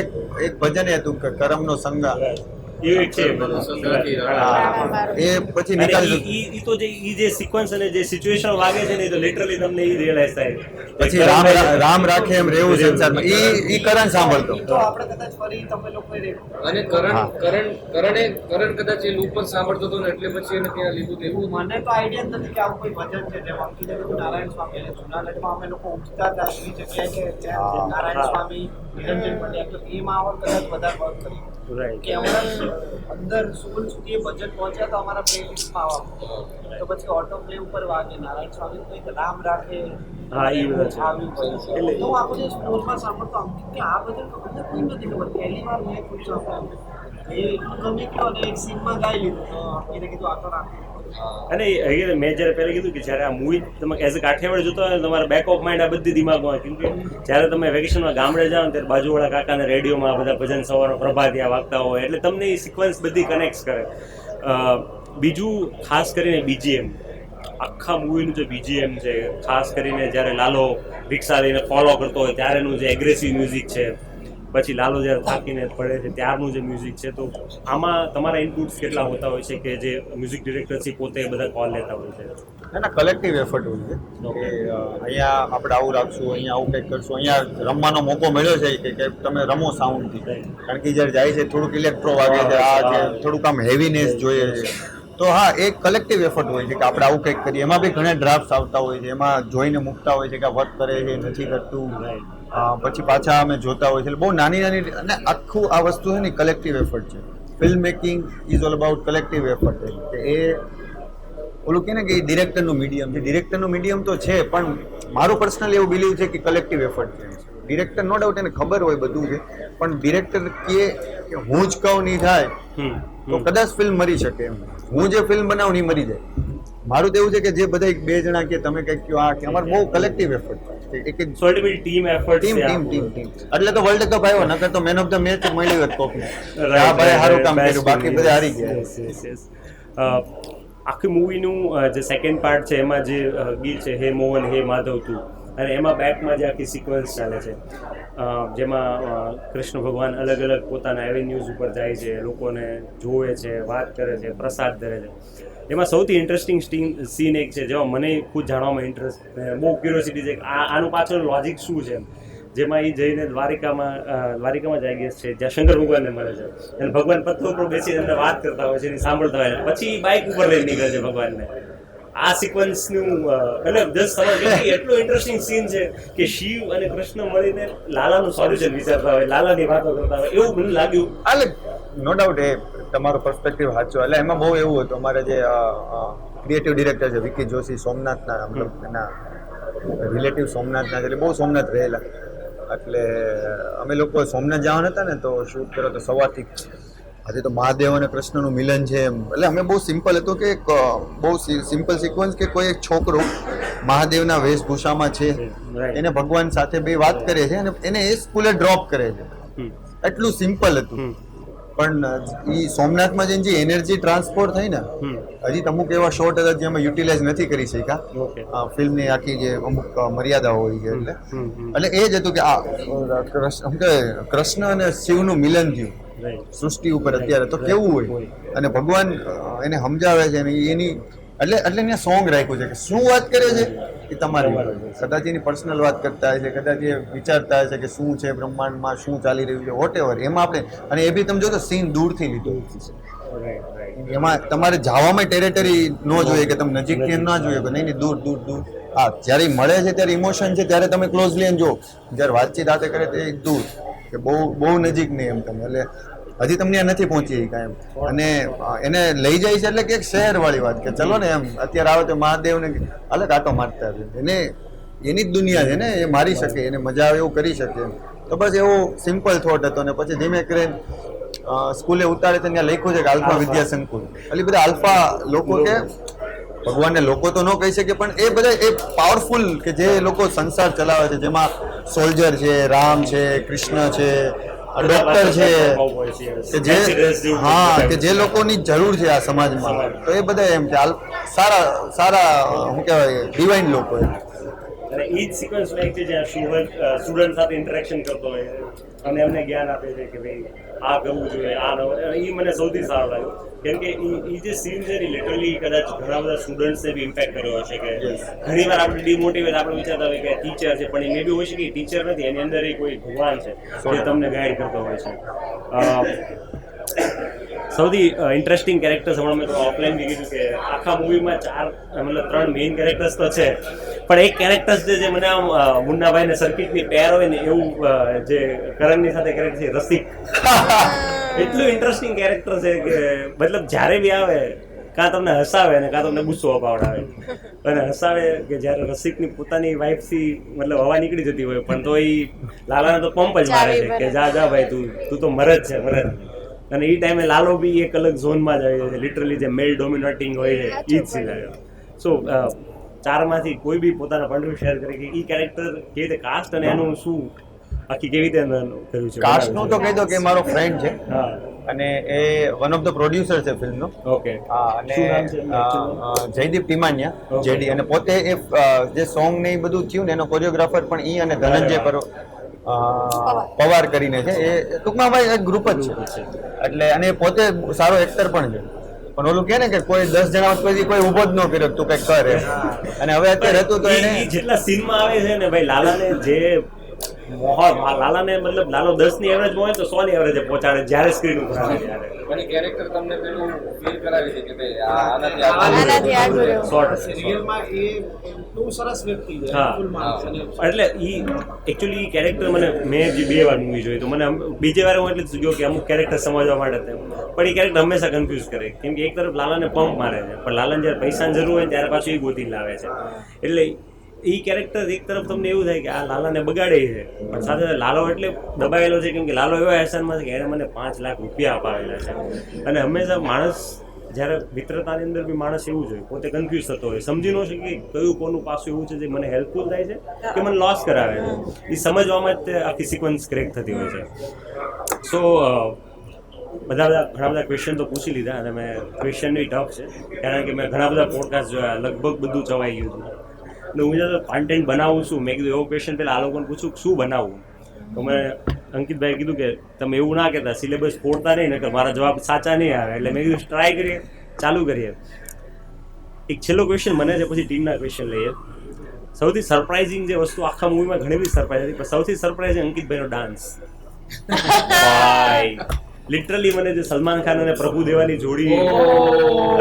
એક ભજન એ હતું કે કરમનો સંગા, એ છે એ પછી નીકાળી ઈ તો જે સિક્વન્સ અને જે સિચ્યુએશન વાગે છે ને એ તો લિટરલી તમને ઈ રિયલાઇઝ થાય. પછી રામ રાખે એમ રહેવું સંસારમાં, ઈ કરણ સાંભળતો. અને કરણ કદાચ એ લૂપ પણ સાંભળતો હતો ને એટલે પછી એને ત્યાં લીધું તેવું. મને તો આઈડિયા જ નથી કે આવું કોઈ ભજન છે જેમ અંકિતે કીધું નારાયણ સ્વામી. એટલે જુનાગઢમાં અમે લોકો ઉઠતા હતા એવી જગ્યાએ કે ત્યાં નારાયણ સ્વામી નિરંજન પંડ્યા, તો એ માહોલ કદાચ વધારે વર્ક કર્યું કે અમારા અંદર સોલ સુધી એ ભજન પહોંચ્યા તો અમારા પ્લેલિસ્ટમાં આવવા. તો પછી ઓટો પ્લે ઉપર વાગે નારાયણ સ્વામી કંઈક રામ રાખે આવ્યું હોય. તો હું આખો દિવસ ફોનમાં સાંભળતો અંકિત કે આ ભજન તો મને કોઈ નથી ખબર. પહેલી વાર મેં ખુદ સાંભળ્યું, એ ગમે ગયો અને એક સીનમાં ગાઈ લીધું. તો અંકિતે કીધું આ તો રાખે. અને મેં જ્યારે પહેલા કીધું કે જ્યારે આ મૂવી તમે એઝ અ કાઠિયાવાડ જોતા હોય તમારા બેક ઓફ માઇન્ડ આ બધી દિમાગમાં હોય. કેમ કે જ્યારે તમે વેકેશનમાં ગામડે જાઓ ત્યારે બાજુવાળા કાકાને રેડિયોમાં બધા ભજન સવારનો પ્રભાતિયા વાગતા હોય એટલે તમને એ સિક્વન્સ બધી કનેક્ટ કરે. બીજું ખાસ કરીને બીજીએમ, આખા મૂવીનું જે બીજીએમ છે, ખાસ કરીને જ્યારે લાલો રિક્ષા લઈને ફોલો કરતો હોય ત્યારેનું જે એગ્રેસિવ મ્યુઝિક છે, પછી લાલો જ્યારે થાકીને પડે છે ત્યારનું જે મ્યુઝિક છે, તો આમાં તમારા ઇનપુટ્સ કેટલા હોતા હોય છે કે જે મ્યુઝિક ડિરેક્ટર છે પોતે બધા કોલ લેતા હોય છે? એના કલેક્ટિવ એફર્ટ હોય છે કે અહીંયા આપણે આવું રાખશું, અહીંયા આવું કંઈક કરશું, અહીંયા રમવાનો મોકો મળ્યો છે કે તમે રમો સાઉન્ડથી. કારણ કે જ્યારે જાય છે થોડુંક ઇલેક્ટ્રો વાગે છે, આ છે થોડુંક આમ હેવીનેસ જોઈએ છે. તો હા એક કલેક્ટિવ એફર્ટ હોય છે કે આપણે આવું કંઈક કરીએ. એમાં બી ઘણા ડ્રાફ્ટ આવતા હોય છે, એમાં જોઈને મૂકતા હોય છે કે આ વર્ક કરે છે નથી કરતું, પછી પાછા અમે જોતા હોય છે. એટલે બહુ નાની નાની અને આખું આ વસ્તુ છે ને કલેક્ટિવ એફર્ટ છે. Film making is all about collective effort. કે એ ઓલું કે ને કે ડિરેક્ટરનું મીડિયમ છે. ડિરેક્ટરનું મીડિયમ તો છે, પણ મારું પર્સનલ એવું બિલીવ છે કે કલેક્ટિવ એફર્ટ છે. ડિરેક્ટર નો ડાઉટ એને ખબર હોય બધું છે, પણ ડિરેક્ટર કે હું જ કહું નહીં થાય તો કદાચ ફિલ્મ મરી શકે એમ. હું જે ફિલ્મ બનાવું નહીં મરી જાય. મારું તો એવું છે કે જે બધા 2 જણા કે તમે કંઈક કહો આ કે અમારે બહુ કલેક્ટિવ એફર્ટ છે. એક ટીમ એફર્ટ, ટીમ એટલે તો વર્લ્ડ કપ આવ્યો, નકર તો મેન ઓફ ધ મેચ મળી હોત કોકને. આ ભાઈ સારું કામ કર્યું, બાકી બધા હારી ગયા. આખી મૂવીનું જે સેકન્ડ પાર્ટ છે એમાં જે ગીત છે હે મોહન હે માધવ તું, અને એમાં બેકમાં જે આખી સિક્વન્સ ચાલે છે જેમાં કૃષ્ણ ભગવાન અલગ અલગ પોતાના એવેન્યુઝ ઉપર જાય છે, લોકોને જોવે છે, વાત કરે છે, પ્રસાદ ધરે છે. એમાં સૌથી ઇન્ટરેસ્ટિંગ સીન એક છે જેમાં મને ખુદ જાણવામાં ઇન્ટરેસ્ટ, બહુ ક્યુરિયોસિટી છે કે આનું પાછળ લોજિક શું છે. જેમાં એ જઈને દ્વારિકામાં જાય ગયા છે જ્યાં શંકર ભગવાનને મળે છે અને ભગવાન પથ્થર ઉપર બેસી એમને વાત કરતા હોય છે, એની સાંભળતા હોય છે, પછી બાઇક ઉપર લઈને નીકળે છે ભગવાનને. આ સિક્વન્સનું એટલે જસ્ટ સમજ એટલું ઇન્ટરેસ્ટિંગ સીન છે કે શિવ અને કૃષ્ણ મળીને લાલાનું સોલ્યુશન વિચારતા હોય, લાલાની વાતો કરતા હોય, એવું મને લાગ્યું. એટલે નો ડાઉટ એ તમારો પર્સપેક્ટિવ સાચો. એટલે એમાં બહુ એવું હતું, અમારે જે ક્રિએટિવ ડિરેક્ટર છે વિકી જોશી, સોમનાથના, મતલબ એના રિલેટિવ સોમનાથના છે, એટલે બહુ સોમનાથ રહેલા. એટલે અમે લોકો સોમનાથ જવાના હતા ને, તો શૂટ કર્યો તો સવારથી આજે તો મહાદેવ અને કૃષ્ણનું મિલન છે એમ. એટલે અમે બહુ સિમ્પલ હતું કે બહુ સિમ્પલ સિક્વન્સ કે કોઈ એક છોકરો મહાદેવના વેશભૂષામાં છે, એને ભગવાન સાથે બે વાત કરે છે અને એને એ સ્કૂલે ડ્રોપ કરે છે. એટલું સિમ્પલ હતું. પણ એ સોમનાથમાં જઈને જે એનર્જી ટ્રાન્સપોર્ટ થઈ ને, હજી અમુક એવા શોર્ટ હતા જે અમે યુટિલાઇઝ નથી કરી શક્યા ફિલ્મની આખી જે અમુક મર્યાદા હોય છે. એટલે એ જ હતું કે આ કૃષ્ણ અને શિવનું મિલન થયું સૃષ્ટિ ઉપર અત્યારે, તો કેવું હોય. અને ભગવાન એને સમજાવે છે એની એટલે અહીંયા સોંગ રાખ્યું છે કે શું વાત કરે છે એ તમારી, કદાચ એની પર્સનલ વાત કરતા હોય છે, કદાચ એ વિચારતા હોય છે કે શું છે બ્રહ્માંડમાં, શું ચાલી રહ્યું છે, વોટ એવર. એમાં આપણે અને એ બી તમે જો તો સીન દૂરથી લીધો, એમાં તમારે જવામાં ટેરેટરી ન જોઈએ કે તમે નજીકથી ના જોઈએ કે નહીં દૂર દૂર દૂર. હા, જ્યારે મળે છે ત્યારે ઇમોશન છે ત્યારે તમે ક્લોઝલી એમ જો, જ્યારે વાતચીત હાથે કરે તે દૂર કે બહુ નજીક નહીં એમ તમે. એટલે હજી તમને નથી પહોંચી કાંઈ એમ. અને એને લઈ જાય છે એટલે કે એક શહેર વાળી વાત કે ચલો ને એમ અત્યારે આવે તો મહાદેવને અલગ આટો મારતા એને એની જ દુનિયા છે ને, એ મારી શકે, એને મજા આવે એવું કરી શકે એમ. તો બસ એવો સિમ્પલ થોટ હતો. ને પછી ધીમે કરીને સ્કૂલે ઉતારે તો ત્યાં લખ્યું છે કે આલ્ફા વિદ્યા સંકુલ. એટલે બધા આલ્ફા લોકો કે ભગવાનને લોકો તો ન કહી શકે, પણ એ બધા એ પાવરફુલ કે જે લોકો સંસાર ચલાવે છે, જેમાં સોલ્જર છે, રામ છે, કૃષ્ણ છે, ડોક્ટર છે, કે જે હા કે જે લોકોની જરૂર છે આ સમાજમાં, તો એ બધા એમ કે સારા શું કહેવાય ડિવાઇન લોકો એમ. અને એ જ સિક્વન્સ લાઈક છે જ્યાં સ્ટુડન્ટ સાથે ઇન્ટરેક્શન કરતો હોય અને એમને જ્ઞાન આપે છે કે ભાઈ આ કરવું જોઈએ, આ ન. એ મને સૌથી સારું લાગ્યું કેમ કે એ જે સીન છે ને લિટરલી કદાચ ઘણા બધા સ્ટુડન્ટ્સને બી ઇમ્પેક્ટ કર્યો હશે. કે ઘણી વાર આપણે ડિમોટિવેટ આપણે વિચારતા હોય કે ટીચર છે, પણ એ મે બી હોય છે કે ટીચર નથી, એની અંદર એ કોઈ ભગવાન છે જે તમને ગાઈડ કરતો હોય છે. સૌથી ઇન્ટરેસ્ટિંગ કેરેક્ટર્સ હમણાં મેં તો ઓફલાઈન બી કીધું કે આખા મૂવીમાં 3 મેઇન કેરેક્ટર્સ તો છે, પણ એક કેરેક્ટર્સ જે મને આમ મુન્નાભાઈને સર્કિટની પેર હોય ને એવું જે કરણની સાથે કેરેક્ટર છે રસિક, એટલું ઇન્ટરેસ્ટિંગ કેરેક્ટર છે કે મતલબ જ્યારે બી આવે કાં તમને હસાવે ને કાં તમને ગુસ્સો અપાવડાવે. અને હસાવે કે જ્યારે રસિકની પોતાની વાઈફથી મતલબ હવા નીકળી જતી હોય પણ તો એ લાલાને તો પંપ જ મારે છે કે જા ભાઈ તું તો મરે જ છે મરે. અને એ ટાઈમે લાલો બી એક અલગ ઝોનમાં જ આવી છે, લિટરલી જે મેલ ડોમિનેટિંગ હોય છે એ જ સીન આવ્યો. સો 4માંથી કોઈ બી પોતાના પોઈન્ટ ઓફ શેર કરે કે એ કેરેક્ટર કેવી રીતે કાસ્ટ અને એનું શું આખી કેવી રીતે કર્યું છે. કાસ્ટનું તો કહી દો કે મારો ફ્રેન્ડ છે હા, અને એ વન ઓફ ધ પ્રોડ્યુસર છે ફિલ્મનો. ઓકે. અને શું નામ છે? જયદીપ ટીમાનિયા, જેડી. અને પોતે એ જે સોંગ ને એ બધું થયું ને એનો કોરિયોગ્રાફર પણ ઈ અને ધનંજય પવાર કરીને છે. એ ટૂંકમાં ભાઈ એક ગ્રુપ જ છે. એટલે અને પોતે સારો એક્ટર પણ છે. પણ ઓલું કે ને કે કોઈ 10 જણા પછી કોઈ ઊભો જ ન કર્યો તું કઈક કરે. અને હવે અત્યારે હતું તો એને જેટલા સીનમાં આવે છે ને ભાઈ લાલાને જે લાલાને મતલબ લાલો 10 ની એવરેજ હોય તો 100 ની એવરેજ પહોંચાડે જ્યારે સ્ક્રીન ઉપર આવે ત્યારે. અને કેરેક્ટર તમને પેલું ફીલ કરાવી છે કે ભાઈ આનાથી આનાથી આગળ રહ્યો. 100%. રિયલમાં એ બહુ સરસ વ્યક્તિ છે. હા. ફૂલ માણસ અને એટલે એકચ્યુઅલી કેરેક્ટર મને મેં જે 2 વાર મૂવી જોઈ તો મને બીજી વાર હું એટલે જ જોયો કે અમુક કેરેક્ટર સમજવા માટે પણ એ કેરેક્ટર હંમેશા કન્ફ્યુઝ કરે કેમ કે એક તરફ લાલાને પંપ મારે છે પણ લાલાને જ્યારે પૈસાની જરૂર હોય ત્યારે પાછું એ ગોતી લાવે છે. એટલે એ કેરેક્ટર એક તરફ તમને એવું થાય કે આ લાલાને બગાડે છે પણ સાથે લાલો એટલે દબાયેલો છે કેમ કે લાલો એવા એહસાનમાં છે કે એને મને 5 લાખ રૂપિયા અપાવેલા છે. અને હંમેશા માણસ જ્યારે મિત્રતાની અંદર બી માણસ એવું જોઈએ પોતે કન્ફ્યુઝ થતો હોય, સમજી ન શકે કે કયું કોનું પાસું એવું છે જે મને હેલ્પફુલ થાય છે કે મને લોસ કરાવે છે. એ સમજવામાં જ આખી સિક્વન્સ ક્રેક થતી હોય છે. સો ઘણા બધા ક્વેશ્ચન તો પૂછી લીધા અને મેં ક્વેશ્ચન બી ટફ છે કારણ કે મેં ઘણા બધા પોડકાસ્ટ જોયા, લગભગ બધું ચવાઈ ગયું હતું. એટલે હું જ્યારે કન્ટેન્ટ બનાવું છું મેં કીધું એવો ક્વેશ્ચન પહેલાં આ લોકોને પૂછું શું બનાવવું, તો મેં અંકિતભાઈ કીધું કે તમે એવું ના કહેતા સિલેબસ ફોડતા નહીં ને કે મારા જવાબ સાચા નહીં આવે, એટલે મેં કીધું ટ્રાય કરીએ, ચાલુ કરીએ. એક છેલ્લો ક્વેશ્ચન મને છે, પછી ટીમના ક્વેશ્ચન લઈએ. સૌથી સરપ્રાઇઝિંગ જે વસ્તુ આખા મૂવીમાં ઘણી બધી સરપ્રાઇઝ હતી, પણ સૌથી સરપ્રાઇઝિંગ અંકિતભાઈનો ડાન્સ. ભાઈ લિટરલી મને જે સલમાન ખાન અને પ્રભુ દેવાની જોડી,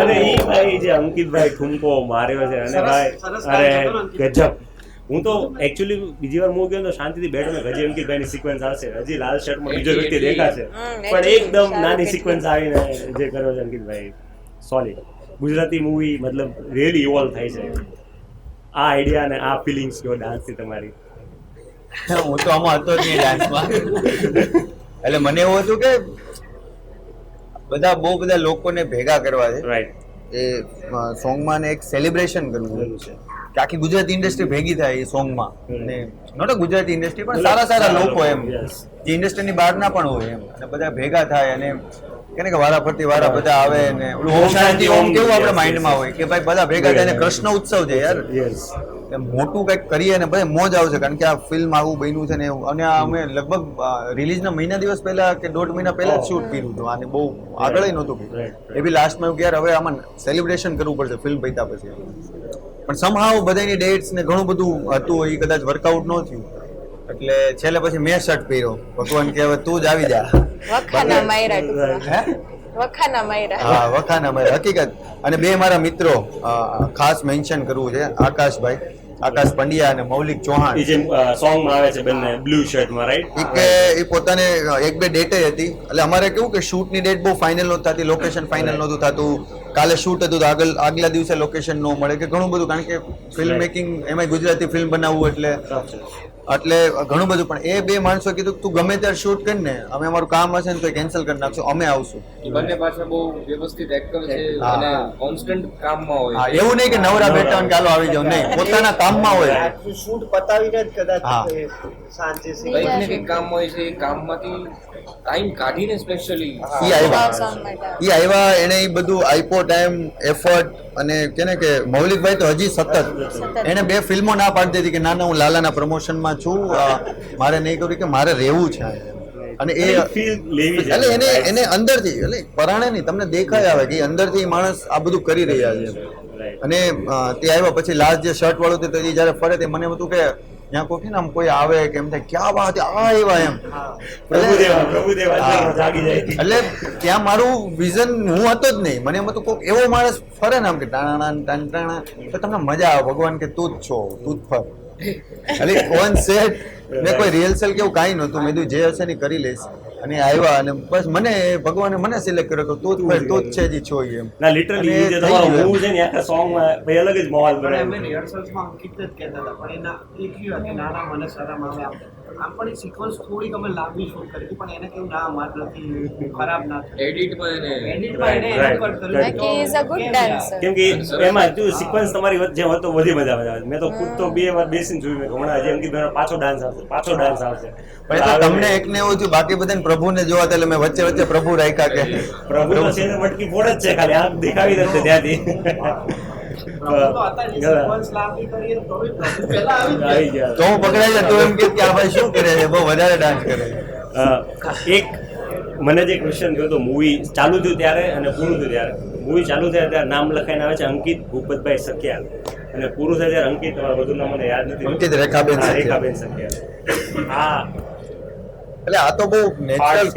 અને એ ભાઈ જે અંકિતભાઈ ઠુમકો માર્યો છે, અને ભાઈ અરે ગજબ. હું તો એકચ્યુઅલી બીજી વાર મૂવી ગયો તો શાંતિથી બેઠો, હજી અંકિતભાઈની સિક્વન્સ આવશે, હજી લાલ શર્ટમાં બીજો વ્યક્તિ દેખાશે, પણ એકદમ નાની સિક્વન્સ આવીને જે કર્યો છે અંકિતભાઈ સોલિડ. ગુજરાતી મૂવી મતલબ રિયલી ઇવોલ્વ થાય છે. આ આઈડિયા અને આ ફિલિંગ્સ કયો ડાન્સથી તમારી? હું તો આમાં હતો જ નહીં ડાન્સમાં. એટલે મને એવું હતું કે બહુ બધા લોકોને ભેગા કરવા છે, રાઈટ, એ સોંગમાં એક સેલિબ્રેશન કરવું છે કે આખી ગુજરાતી ઇન્ડસ્ટ્રી ભેગી થાય એ સોંગમાં. અને નોટ ગુજરાતી ઇન્ડસ્ટ્રી પણ સારા સારા લોકો એમ જે ઇન્ડસ્ટ્રીની બહારના પણ હોય એમ, અને બધા ભેગા થાય અને કે કે વારા ફરતી વારા બધા આવે ને ઓમ શાંતિ ઓમ કેવું આપણે માઇન્ડમાં હોય કે ભાઈ બધા ભેગા થાય ને કૃષ્ણ ઉત્સવ છે યાર, મોટું કંઈક કરીએ ને બધા મોજ આવશે. કારણ કે આ ફિલ્મ આવું બન્યું છે ને એવું, અને અમે લગભગ રિલીઝના મહિના દિવસ પહેલા કે 1.5 મહિના પહેલા જ શૂટ કર્યું હતું, આને બહુ આગળ નહોતું કર્યું. એ બી લાસ્ટમાં એવું કે યાર હવે આમાં સેલિબ્રેશન કરવું પડશે ફિલ્મ પૈતા પછી. પણ સમહાવ બધાની ડેટ્સ ને ઘણું બધું હતું, એ કદાચ વર્કઆઉટ ન થયું, એટલે છેલ્લે પછી મેં શર્ટ પહેર્યો. ભગવાન કે હવે તું જ આવી જા. વખાના માયરા વખાના માયરા. હા, વખાના માયરા હકીકત. અને બે મારા મિત્રો ખાસ મેન્શન કરવું છે, આકાશભાઈ, આકાશ પંડ્યા અને મૌલિક ચૌહાણ. એ જે સોંગમાં આવે છે બંને બ્લુ શર્ટમાં, રાઈટ? એ પોતાને એક બે ડેટે હતી, એટલે અમારે કેવું કે શૂટની ડેટ બહુ ફાઇનલ નહોતી થતી, લોકેશન ફાઇનલ નહોતું થતું. કાલે શૂટ હતું તો આગલા દિવસે લોકેશન ન મળે કે ઘણું બધું, કારણ કે ફિલ્મ મેકિંગ એમાં ગુજરાતી ફિલ્મ બનાવવું એટલે ઘણું બધું. પણ એ બે માણસો કીધું તું ગમે ત્યારે શૂટ કરીને અમે અમારું કામ હશે ને તો કેન્સલ કરી નાખશું, અમે આવશું. બંને પાછા બહુ વ્યવસ્થિત એક્ટર છે અને કોન્સ્ટન્ટ કામમાં હોય. હા, એવું નહીં કે નવરા બેઠા ને ચાલો આવી જાવ, નહીં, પોતાના કામમાં હોય. શૂટ પતાવીને જ કદાચ સાંજે કંઈક ને કંઈક કામ હોય છે, એ કામમાંથી ટાઈમ કાઢીને સ્પેશિયલી ઈ આવ્યા, એને એ બધું આપ્યો ટાઈમ, એફર્ટ. અને કેને કે મૌલિકભાઈ તો હજી સતત એને 2 ફિલ્મો ના પાડી દીધી કે ના ના હું લાલાના પ્રમોશનમાં છું, મારે નહીં કર્યું, કે મારે રહેવું છે. અને એ એટલે એને અંદરથી, એટલે પરાણે નહીં, તમને દેખાય આવે કે અંદરથી માણસ આ બધું કરી રહ્યા છે. અને તે આવ્યા પછી લાસ્ટ જે શર્ટ વાળું હતું, એ જયારે ફરે તે મને હતું કે ત્યાં કોઈ ને આમ કોઈ આવે કે એમ થાય ક્યાં વાત આ એવા એમ, એટલે ત્યાં મારું વિઝન હું હતો જ નહીં. મને એમ હતું કોઈક એવો માણસ ફરે ને આમ કે ટાણા ટાણા, તો તમને મજા આવે. ભગવાન કે તું જ છો, તું જ ફર. એટલે ઓન સેટ મેં કોઈ રિહર્સલ કેવું કાંઈ નહોતું, મેં જે હશે ને કરી લઈશ. અને આવ્યા અને બસ મને ભગવાને મને સિલેક્ટ કર્યો કે તું જ છે, જ છો એમ. ના લિટરલી જે તમારો મૂવ છે ને આખા સોંગમાં ભાઈ અલગ જ માહોલ અમે બનાવ્યો. રિહર્સલ્સમાં અંકિત જ કહેતા હતા, પણ એના એક કે નાના મને શરમ આવે આમ પણ એ સિક્વન્સ થોડીક અમે લાંબી શૂટ કરી હતી, પણ એને કેવું ના માર નથી, ખરાબ ના થાય. એડિટમાં એને He is a good dancer. કેમ કે એમાં જો સિક્વન્સ તમારી વચ્ચે હતો વધી મજા આવે. મેં તો ખુદ તો 2 વાર બેસીને જોયું, મેં હમણાં જે અંકિતભાઈનો પાછો ડાન્સ આવશે. પણ તો તમને એકને એવું થયું, બાકી બધાને પ્રભુને જોવા, એટલે મેં વચ્ચે પ્રભુ રાખ્યા કે પ્રભુ તો છે મટકી ફોડ જ છે, ખાલી આંખ દેખાવી દે ત્યાંથી. આવી ગયા તો હું પકડાઈ જાય તો એમ કે આ ભાઈ શું કરે છે, બહુ વધારે ડાન્સ કરે છે. એક મને જે ક્વેશ્ચન થયો તો મૂવી ચાલુ થયું ત્યારે અને પૂરું થયું ત્યારે. મૂવી ચાલુ થાય ત્યારે નામ લખાઈને આવે છે અંકિત ભૂપતભાઈ સખિયાલ, અને પૂરું થાય ત્યારે અંકિત, તમારું બધું નામ મને યાદ નથી, અંકિત રેખાબેન સખિયાલ. હા, એટલે આ તો બહુ નેચરલ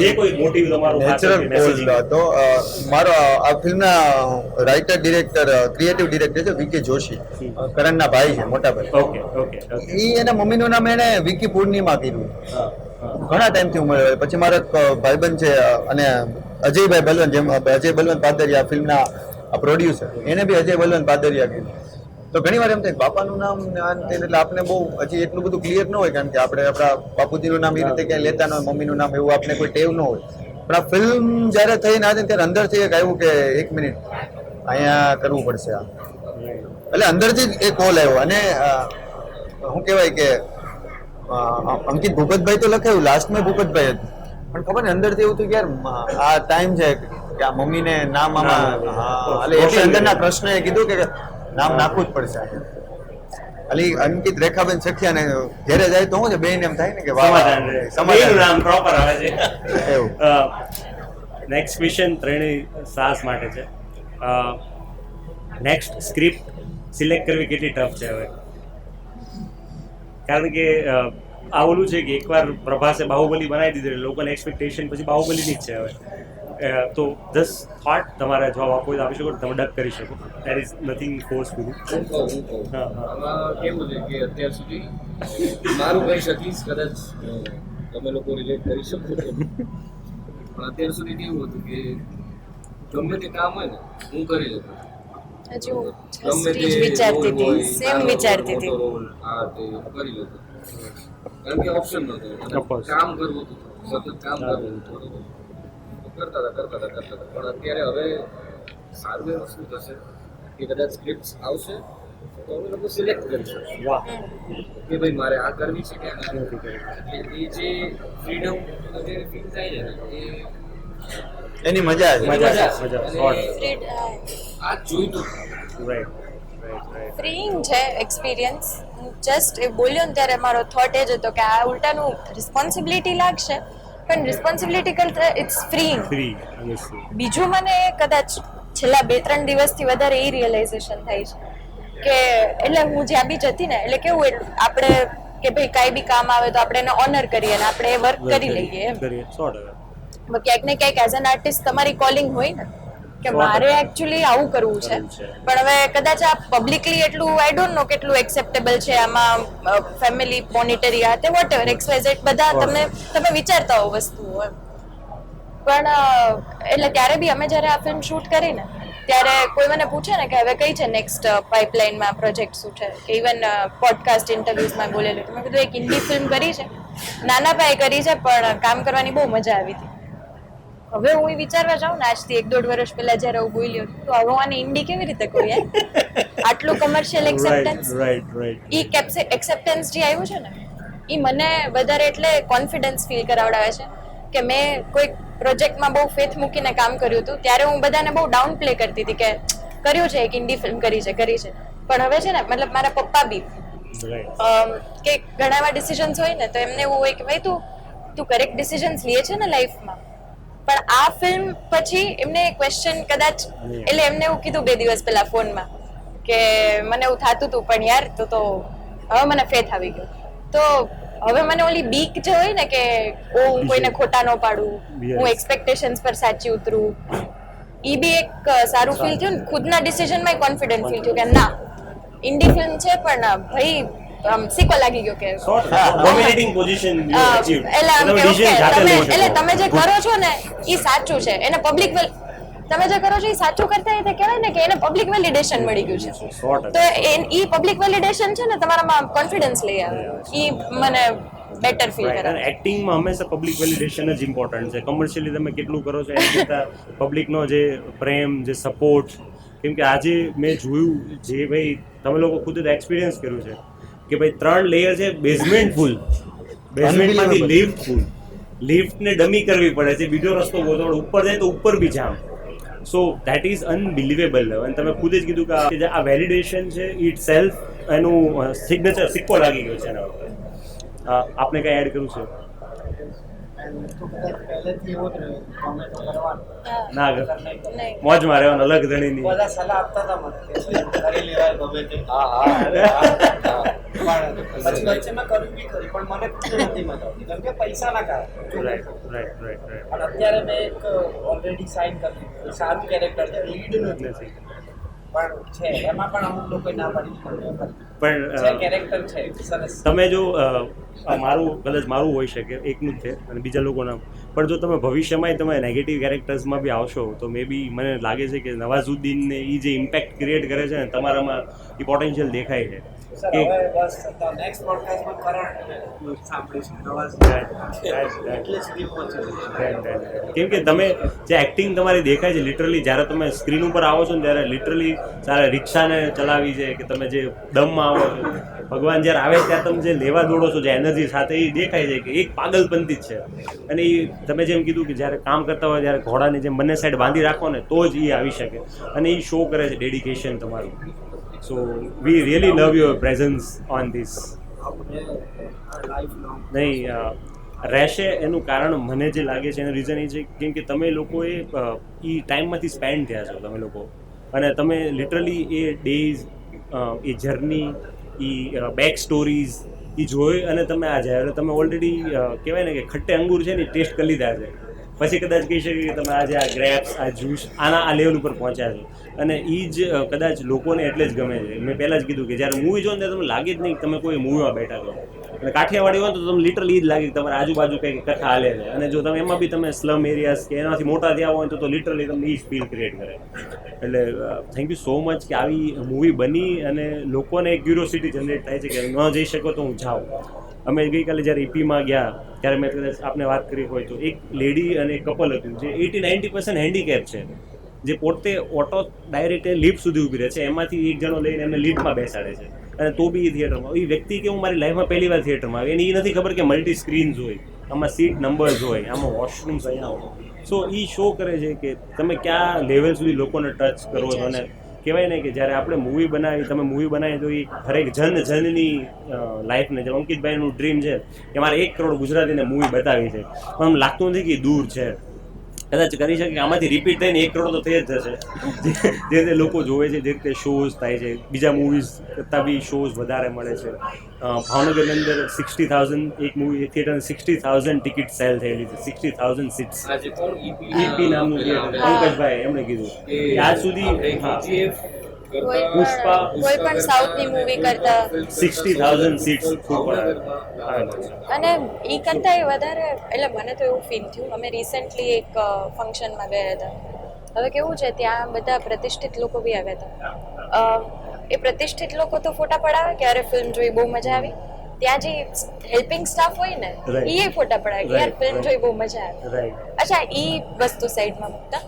જે કોઈ મોટિવ તમારો કોલ હતો. મારો આ ફિલ્મના રાઇટર ડિરેક્ટર ક્રિએટિવ ડિરેક્ટર છે વિકી જોશી, કરણના ભાઈ છે, મોટા ભાઈ. Okay okay okay. એ એના મમ્મીનું નામ એને વિકી પૂર્ણિમા કીધું ઘણા ટાઈમથી ઉમર. પછી મારો ભાઈબંધ છે અને અજયભાઈ બલવંત, જેમ અજય બલવંત પાદરિયા ફિલ્મના પ્રોડ્યુસર, એને બી અજય બલવંત પાદરિયા કીધું. તો ઘણી વાર એમ થાય બાપાનું નામ, એટલે આપણે બહુ હજી એટલું બધું ક્લિયર ન હોય, કારણ કે આપણે આપણા બાપુજીનું નામ એ રીતે ક્યાંય લેતા ન હોય, મમ્મીનું નામ એવું આપણે કોઈ ટેવ ન હોય. પણ આ ફિલ્મ જ્યારે થઈને આજે ત્યારે અંદરથી એક આવ્યું કે 1 મિનિટ અહીંયા કરવું પડશે આ. એટલે અંદરથી જ એ કોલ આવ્યો. અને શું કહેવાય કે અંકિત ભૂપતભાઈ તો લખાયું, લાસ્ટમાં ભૂપતભાઈ હતું, પણ ખબર ને અંદરથી એવું થયું કે યાર આ ટાઈમ છે કે આ મમ્મીને નામ આમાં, એટલે એટલી અંદરના કૃષ્ણએ કીધું કે નામ નાખવું જ પડશે. અલી અંકિત રેખાબેન સખિયા ને ઘેરે જાય તો શું છે બેન એમ થાય ને કે વાહ સમાધાન રહે. બેયનું નામ પ્રોપર આવે છે. એવું નેક્સ્ટ ક્વેશ્ચન ત્રણેય સાસ માટે છે. નેક્સ્ટ સ્ક્રિપ્ટ સિલેક્ટ કરવી કેટલી ટફ છે હવે? કારણ કે આ ઓલું છે કે એકવાર પ્રભાસે બાહુબલી બનાવી દીધું એટલે લોકોની એક્સપેક્ટેશન પછી બાહુબલીની જ છે હવે. તો 10 થોટ તમારે જવાબ આપવો હોય તો આપી શકો, તમે ડક કરી શકો. There is nothing forceful. હું કહું હા હા આમાં કેવું છે કે અત્યાર સુધી મારું કહી શકીશ, કદાચ તમે લોકો રિલેટ કરી શકો છો, પણ અત્યાર સુધી કેવું હતું કે ગમે તે કામ હોય ને હું કરી લઉં. હજી હું ગમે just એ જ વિચારતી role હોય, હતી, સેમ નાનો વિચારતી મોટો હતી. role, આ તે કરી લઉં. કારણ કે ઓપ્શન નહોતો અને Of course. કામ કરવું હતું, સતત કામ કરવું હતું. કરતા હતા. પણ અત્યારે હવે સારું એ વસ્તુ થશે કે કદાચ સ્ક્રિપ્ટ આવશે તો અમે લોકો સિલેક્ટ કરીશું વાહ કે ભાઈ મારે આ કરવી છે કે આ નથી કરવી. એટલે એ જે ફ્રીડમ અત્યારે ફીલ થાય છે ને એની મજા છે. મજા છે, અને મજા. આ જોઈતું રાઈટ. ફ્રીઈંગ છે એક્સપિરિયન્સ. જસ્ટ એ બોલ્યો ને ત્યારે મારો થોટ એ જ હતો કે આ ઉલટાનું રિસ્પોન્સિબિલિટી લાગશે, પણ રિસ્પોન્સિબિલિટી કરતા ઇટ્સ ફ્રીઈંગ. ફ્રી અનુસરી. બીજું મને કદાચ છેલ્લા 2-3 દિવસથી વધારે એ રિયલાઇઝેશન થાય છે કે એટલે હું જ્યાં બી જતી ને એટલે કેવું આપણે કે ભાઈ કાંઈ બી કામ આવે તો આપણે એને ઓનર કરીએ ને આપણે એ વર્ક કરી લઈએ એમ. કરીએ 100%. ક્યાંક ને ક્યાંક એઝ એન આર્ટિસ્ટ તમારી કોલિંગ હોય ને કે 100%. મારે એકચ્યુઅલી આવું કરવું છે, પણ હવે કદાચ આ પબ્લિકલી એટલું આઈ ડોન્ટ નો કેટલું એક્સેપ્ટેબલ છે આમાં, ફેમિલી મોનિટરી આ તે વોટએવર XYZ બધા તમે વિચારતા હો વસ્તુઓ એમ. પણ એટલે ત્યારે બી અમે જ્યારે આ ફિલ્મ શૂટ કરીને ત્યારે કોઈ મને પૂછે ને કે હવે કઈ છે નેક્સ્ટ પાઇપલાઇનમાં પ્રોજેક્ટ શું છે, કે ઇવન પોડકાસ્ટ ઇન્ટરવ્યુઝમાં બોલેલું તો મેં કીધું એક હિન્દી ફિલ્મ કરી છે, નાના પાયે કરી છે, પણ કામ કરવાની બહુ મજા આવી હતી. હવે હું એ વિચારવા જાઉં ને આજથી 1-1.5 વર્ષ પહેલા જ્યારે હું બોલ્યો તો હવે હું આને ઇન્ડી કેવી રીતે કહું યાર? આટલું કમર્શિયલ એક્સેપ્ટન્સ, રાઈટ. ઈ એક્સેપ્ટન્સ જે આવ્યું છે ને એ મને વધારે એટલે કોન્ફિડન્સ ફીલ કરાવડાવે છે કે મેં કોઈ પ્રોજેક્ટમાં બહુ ફેથ મૂકીને કામ કર્યું હતું. ત્યારે હું બધાને બહુ ડાઉન પ્લે કરતી હતી કે કર્યું છે, એક ઇન્ડી ફિલ્મ કરી છે. પણ હવે છે ને મતલબ મારા પપ્પા બી કે ઘણા એવા ડિસિઝન્સ હોય ને તો એમને એવું હોય કે ભાઈ તું કરેક્ટ ડિસિઝન્સ લે છે ને લાઈફમાં, પણ આ ફિલ્મ પછી એમને ક્વેશ્ચન કદાચ એટલે એમને એવું કીધું 2 દિવસ પહેલા ફોનમાં કે મને એવું થતું હતું પણ યાર તો હવે મને ફેથ આવી ગયો. તો હવે મને ઓલી બીક જે હોય ને કે હું કોઈને ખોટા ન પાડું, હું એક્સપેક્ટેશન્સ પર સાચી ઉતરું, ઈ બી એક સારું ફીલ થયું ને. ખુદના ડિસિઝનમાં કોન્ફિડન્ટ ફીલ થયું કે ના ઇન્ડી ફિલ્મ છે પણ ભાઈ સિક્વલ લાગી ગયો કે ડોમિનેટિંગ પોઝિશન યુ અચીવ. એટલે તમે જે કરો છો ને ઈ સાચું છે, એને પબ્લિક તમે જે કરો છો એ સાચું કરતા એ કહેવાય ને કે એને પબ્લિક વેલિડેશન મળી ગયું છે. તો ઈ પબ્લિક વેલિડેશન છે ને તમારામાં કોન્ફિડન્સ લઈ આવે, ઈ મને બેટર ફીલ કરે. એક્ટિંગમાં હંમેશા પબ્લિક વેલિડેશન જ ઇમ્પોર્ટન્ટ છે. કમર્શિયલી તમે કેટલું કરો છો એના કરતાં પબ્લિકનો જે પ્રેમ, જે સપોર્ટ, કેમ કે આજે મેં જોયું જે ભાઈ તમે લોકો ખુદ જ એક્સપિરિયન્સ કર્યું છે કે ભાઈ 3 લેયર છે, બેઝમેન્ટ ફૂલ, બેઝમેન્ટમાંથી લિફ્ટ ફૂલ, લિફ્ટને ડમી કરવી પડે છે, બીજો રસ્તો ગોતવો, ઉપર જાય તો ઉપર બી જામ. So that is unbelievable. અને તમે ખુદ જ કીધું કે આ વેલિડેશન છે ઇટ સેલ્ફ એનું સિગ્નેચર સિક્કો લાગી ગયો છે એના ઉપર. આપને કંઈ એડ કરવું છે? તો કદાચ પહેલેથી એવો જ રહ્યો ટોમેટો કરવાનો ના નહીં. મોજમાં રહેવાનું અલગ ધણીની. બધા સલાહ આપતા હતા મને કે કરી લેવાય ગમે તે પણ પછી વચ્ચે મેં કર્યું બી ખરી પણ મને ખુદ નથી મજા આવતી કેમ કે પૈસાના કારણે. રાઈટ. પણ અત્યારે મેં એક ઓલરેડી સાઇન કરી દીધું, સારું કેરેક્ટર છે, લીડ નથી પણ છે એમાં પણ અમુક લોકો ના પાડી છે પણ કેરેક્ટર છે સરસ. તમે જો મારું કદાચ મારું હોઈ શકે એકનું જ છે અને બીજા લોકોના, પણ જો તમે ભવિષ્યમાં તમે નેગેટિવ કેરેક્ટર્સમાં બી આવશો તો મે બી મને લાગે છે કે નવાઝુદ્દીનને એ જે ઇમ્પેક્ટ ક્રિએટ કરે છે ને તમારામાં એ પોટેન્શિયલ દેખાય છે. સર હવે બસ નેક્સ્ટ પોડકાસ્ટમાં કરણ સાંભળીશું નવાઝ એટલે સુધી પહોંચ્યું. કેમ કે તમે જે એક્ટિંગ તમારી દેખાય છે લિટરલી જ્યારે તમે સ્ક્રીન ઉપર આવો છો ને ત્યારે લિટરલી જ્યારે રિક્ષાને ચલાવી છે કે તમે જે દમમાં આવો છો, ભગવાન જ્યારે આવે ત્યારે તમે જે લેવા દોડો છો જે એનર્જી સાથે એ દેખાય છે કે એક પાગલપંતી જ છે. અને એ તમે જેમ કીધું કે જ્યારે કામ કરતા હોય ત્યારે ઘોડાની જેમ બંને સાઈડ બાંધી રાખો ને તો જ એ આવી શકે અને એ શો કરે છે ડેડિકેશન તમારું. So we really love your presence on this. નહીં રહેશે એનું કારણ મને જે લાગે છે એનું રીઝન એ છે કેમ કે તમે લોકોએ એ ટાઈમમાંથી સ્પેન્ડ થયા છો તમે લોકો, અને તમે લિટરલી એ ડેઝ, એ જર્ની, એ બેક સ્ટોરીઝ એ જોઈ અને તમે આ જાય એટલે તમે ઓલરેડી કહેવાય ને કે ખટ્ટે અંગૂર છે ને ટેસ્ટ કરી લીધા છે. પછી કદાચ કહી શકીએ કે તમે આજે આ ગ્રેપ્સ, આ જ્યુસ આ લેવલ ઉપર પહોંચ્યા છો, અને એ જ કદાચ લોકોને એટલે જ ગમે છે. મેં પહેલાં જ કીધું કે જ્યારે મૂવી જો ને ત્યારે તમને લાગે જ નહીં કે તમે કોઈ મૂવીમાં બેઠા છો. અને કાઠિયાવાડી હોય તો તમને લિટરલી જ લાગે કે તમારી આજુબાજુ કંઈક કથા હાલે છે, અને જો તમે એમાં બી તમે સ્લમ એરિયાઝ કે એનાથી મોટા થયા હોય તો લિટરલી તમને એ જ ફીલ ક્રિએટ કરે. એટલે થેન્ક યુ સો મચ કે આવી મૂવી બની અને લોકોને એક ક્યુરિયોસિટી જનરેટ થાય છે કે ન જઈ શકો તો હું જાઉં. અમે ગઈકાલે જ્યારે ઈપીમાં ગયા ત્યારે મેં કદાચ આપને વાત કરી હોય તો એક લેડી અને એક કપલ હતું જે 80-90% હેન્ડીકેપ છે, જે પોતે ઓટો ડાયરેક્ટ લિફ્ટ સુધી ઊભી રહે છે, એમાંથી એક જણો લઈને એમને લિફ્ટમાં બેસાડે છે, અને તો બી એ થિયેટરમાં. એ વ્યક્તિ કે હું મારી લાઈફમાં પહેલી વાર થિયેટરમાં આવી, એને એ નથી ખબર કે મલ્ટી સ્ક્રીન્સ હોય, આમાં સીટ નંબર્સ હોય, આમાં વોશરૂમ્સ અહીંયા હોય. સો એ શો કરે છે કે તમે કયા લેવલ સુધી લોકોને ટચ કરો છો. અને કહેવાય ને કે જ્યારે આપણે મૂવી બનાવી, તમે મૂવી બનાવી તો એ હરેક જનની લાઈફને, જેમ અંકિતભાઈનું ડ્રીમ છે કે મારે 1 કરોડ ગુજરાતીને મૂવી બતાવી છે, પણ આમ લાગતું નથી કે દૂર છે. કદાચ કરી શકે કે આમાંથી રિપીટ થઈને 1 કરોડ તો થઈ જ જશે. જે રીતે લોકો જોવે છે, જે રીતે શોઝ થાય છે, બીજા મૂવીઝ કરતાં બી શોઝ વધારે મળે છે. ભાવનગરની અંદર 60,000 એક મૂવી થિયેટર 60,000 ટિકિટ સેલ થયેલી છે, 60,000 સીટ્સ. આજે કોણ ઈપી નામનું થિયેટર પંકજભાઈ એમણે કીધું કે આજ સુધી પુષ્પા કોઈ પણ સાઉથની મૂવી કરતા 60,000 સીટ્સ અને એ કરતાં વધારે. એટલે મને તો એવું ફીલ થયું, અમે રિસેન્ટલી એક ફંક્શનમાં ગયા હતા. હવે કેવું છે ત્યાં બધા પ્રતિષ્ઠિત લોકો બી આવ્યા હતા. એ પ્રતિષ્ઠિત લોકો તો ફોટા પડાવે કે અરે ફિલ્મ જોઈ બહુ મજા આવી, ત્યાં જે હેલ્પિંગ સ્ટાફ હોય ને એ ફોટા પડાવે કે યાર ફિલ્મ જોઈ બહુ મજા આવી. અચ્છા, એ વસ્તુ સાઈડમાં મૂકતા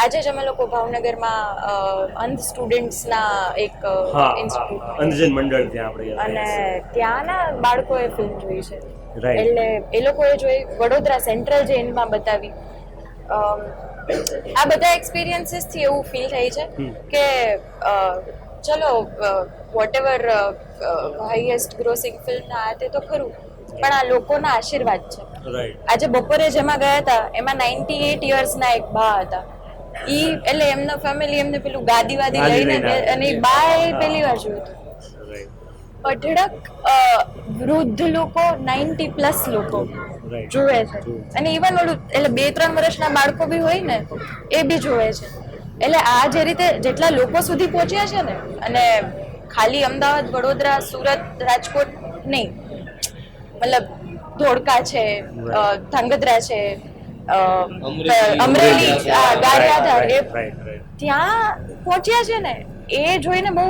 આજે જ અમે લોકો ભાવનગરમાં અંધ સ્ટુડન્ટ્સના એક ઇન્સ્ટિટ્યૂટ અંધજન મંડળ ત્યાં આપણે અને ત્યાંના બાળકોએ ફિલ્મ જોઈ છે. એટલે એ લોકોએ જોઈ, વડોદરા સેન્ટ્રલ જેલમાં બતાવી. આ બધા એક્સપિરિયન્સીસથી એવું ફીલ થાય છે કે ચલો whatever highest grossing film ના આ તે તો ખરું, પણ આ લોકોના આશીર્વાદ છે. આજે બપોરે જેમાં ગયા હતા એમાં 98 યર્સના એક બા હતા. ઈ એટલે એમના ફેમિલી એમને પેલું ગાદી લઈને અને એ બાએ પહેલી વાર જોયું હતું. અઢળક વૃદ્ધ લોકો, 90+ લોકો જોવે છે, અને ઇવન ઓલું એટલે 2-3 વર્ષના બાળકો બી હોય ને એ બી જોવે છે. એટલે આ જે રીતે જેટલા લોકો સુધી પહોંચ્યા છે ને, અને ખાલી અમદાવાદ, વડોદરા, સુરત, રાજકોટ નહીં, મતલબ ધોળકા છે, ધ્રાંગધ્રા છે, અમરેલી, ગારિયાધાર, એ ત્યાં પહોંચ્યા છે ને, એ જોઈને બહુ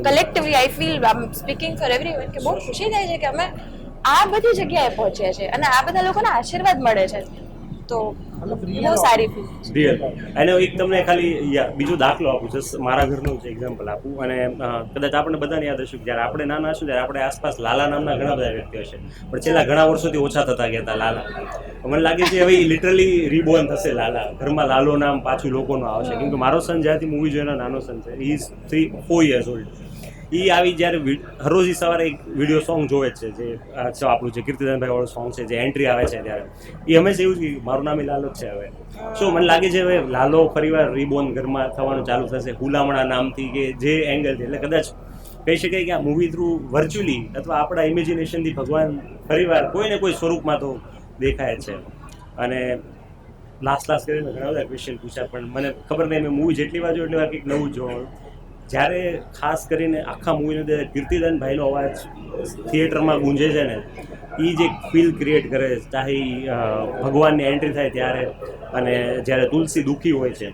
collectively I feel, I M speaking four everyone, કે બહુ ખુશી થાય છે કે અમે આ બધી જગ્યાએ પહોંચ્યા છે અને આ બધા લોકોના આશીર્વાદ મળે છે. તો બહુ સારી ફીલ રિયલ. અને એક તમને ખાલી બીજો દાખલો આપું, જસ્ટ મારા ઘરનું જ એક્ઝામ્પલ આપું. અને કદાચ આપણે બધાને યાદ હશે કે જ્યારે આપણે નાના હશું ત્યારે આપણે આસપાસ લાલા નામના ઘણા બધા વ્યક્તિઓ છે, પણ છેલ્લા ઘણા વર્ષોથી ઓછા થતા ગયા હતા લાલા. મને લાગે છે હવે લિટરલી રીબોર્ન થશે લાલા. ઘરમાં લાલો નામ પાછું લોકોનું આવશે, કેમ કે મારો સન જ્યાંથી મૂવી જોઈને નાનો સન છે, હી ઇઝ 3-4 years old. એ આવી જ્યારે હરરોજ સવારે એક વિડીયો સોંગ જોવે છે, જે આપણું જે કીર્તિદાનભાઈ વાળું સોંગ છે, જે એન્ટ્રી આવે છે ત્યારે એ હંમેશા એવું કે મારું નામ એ લાલો જ છે હવે. સો મને લાગે છે હવે લાલો ફરીવાર રીબોર્ન ઘરમાં થવાનું ચાલુ થશે, હુલામણા નામથી કે જે એંગલથી. એટલે કદાચ કહી શકાય કે આ મૂવી થ્રુ વર્ચ્યુઅલી અથવા આપણા ઇમેજિનેશનથી ભગવાન ફરીવાર કોઈ ને કોઈ સ્વરૂપમાં તો દેખાય છે. અને લાસ્ટ કરીને ઘણા બધા ક્વેશ્ચન પૂછ્યા, પણ મને ખબર નહીં, મેં મૂવી જેટલી વાર જોયું એટલી વાર કંઈક નવું જોવાનું. જ્યારે ખાસ કરીને આખા મૂવીનો જ્યારે કીર્તિદાનભાઈનો અવાજ થિયેટરમાં ગુંજે છે ને, એ જે ફીલ ક્રિએટ કરે છે, ચાહે ભગવાનની એન્ટ્રી થાય ત્યારે, અને જ્યારે તુલસી દુઃખી હોય છે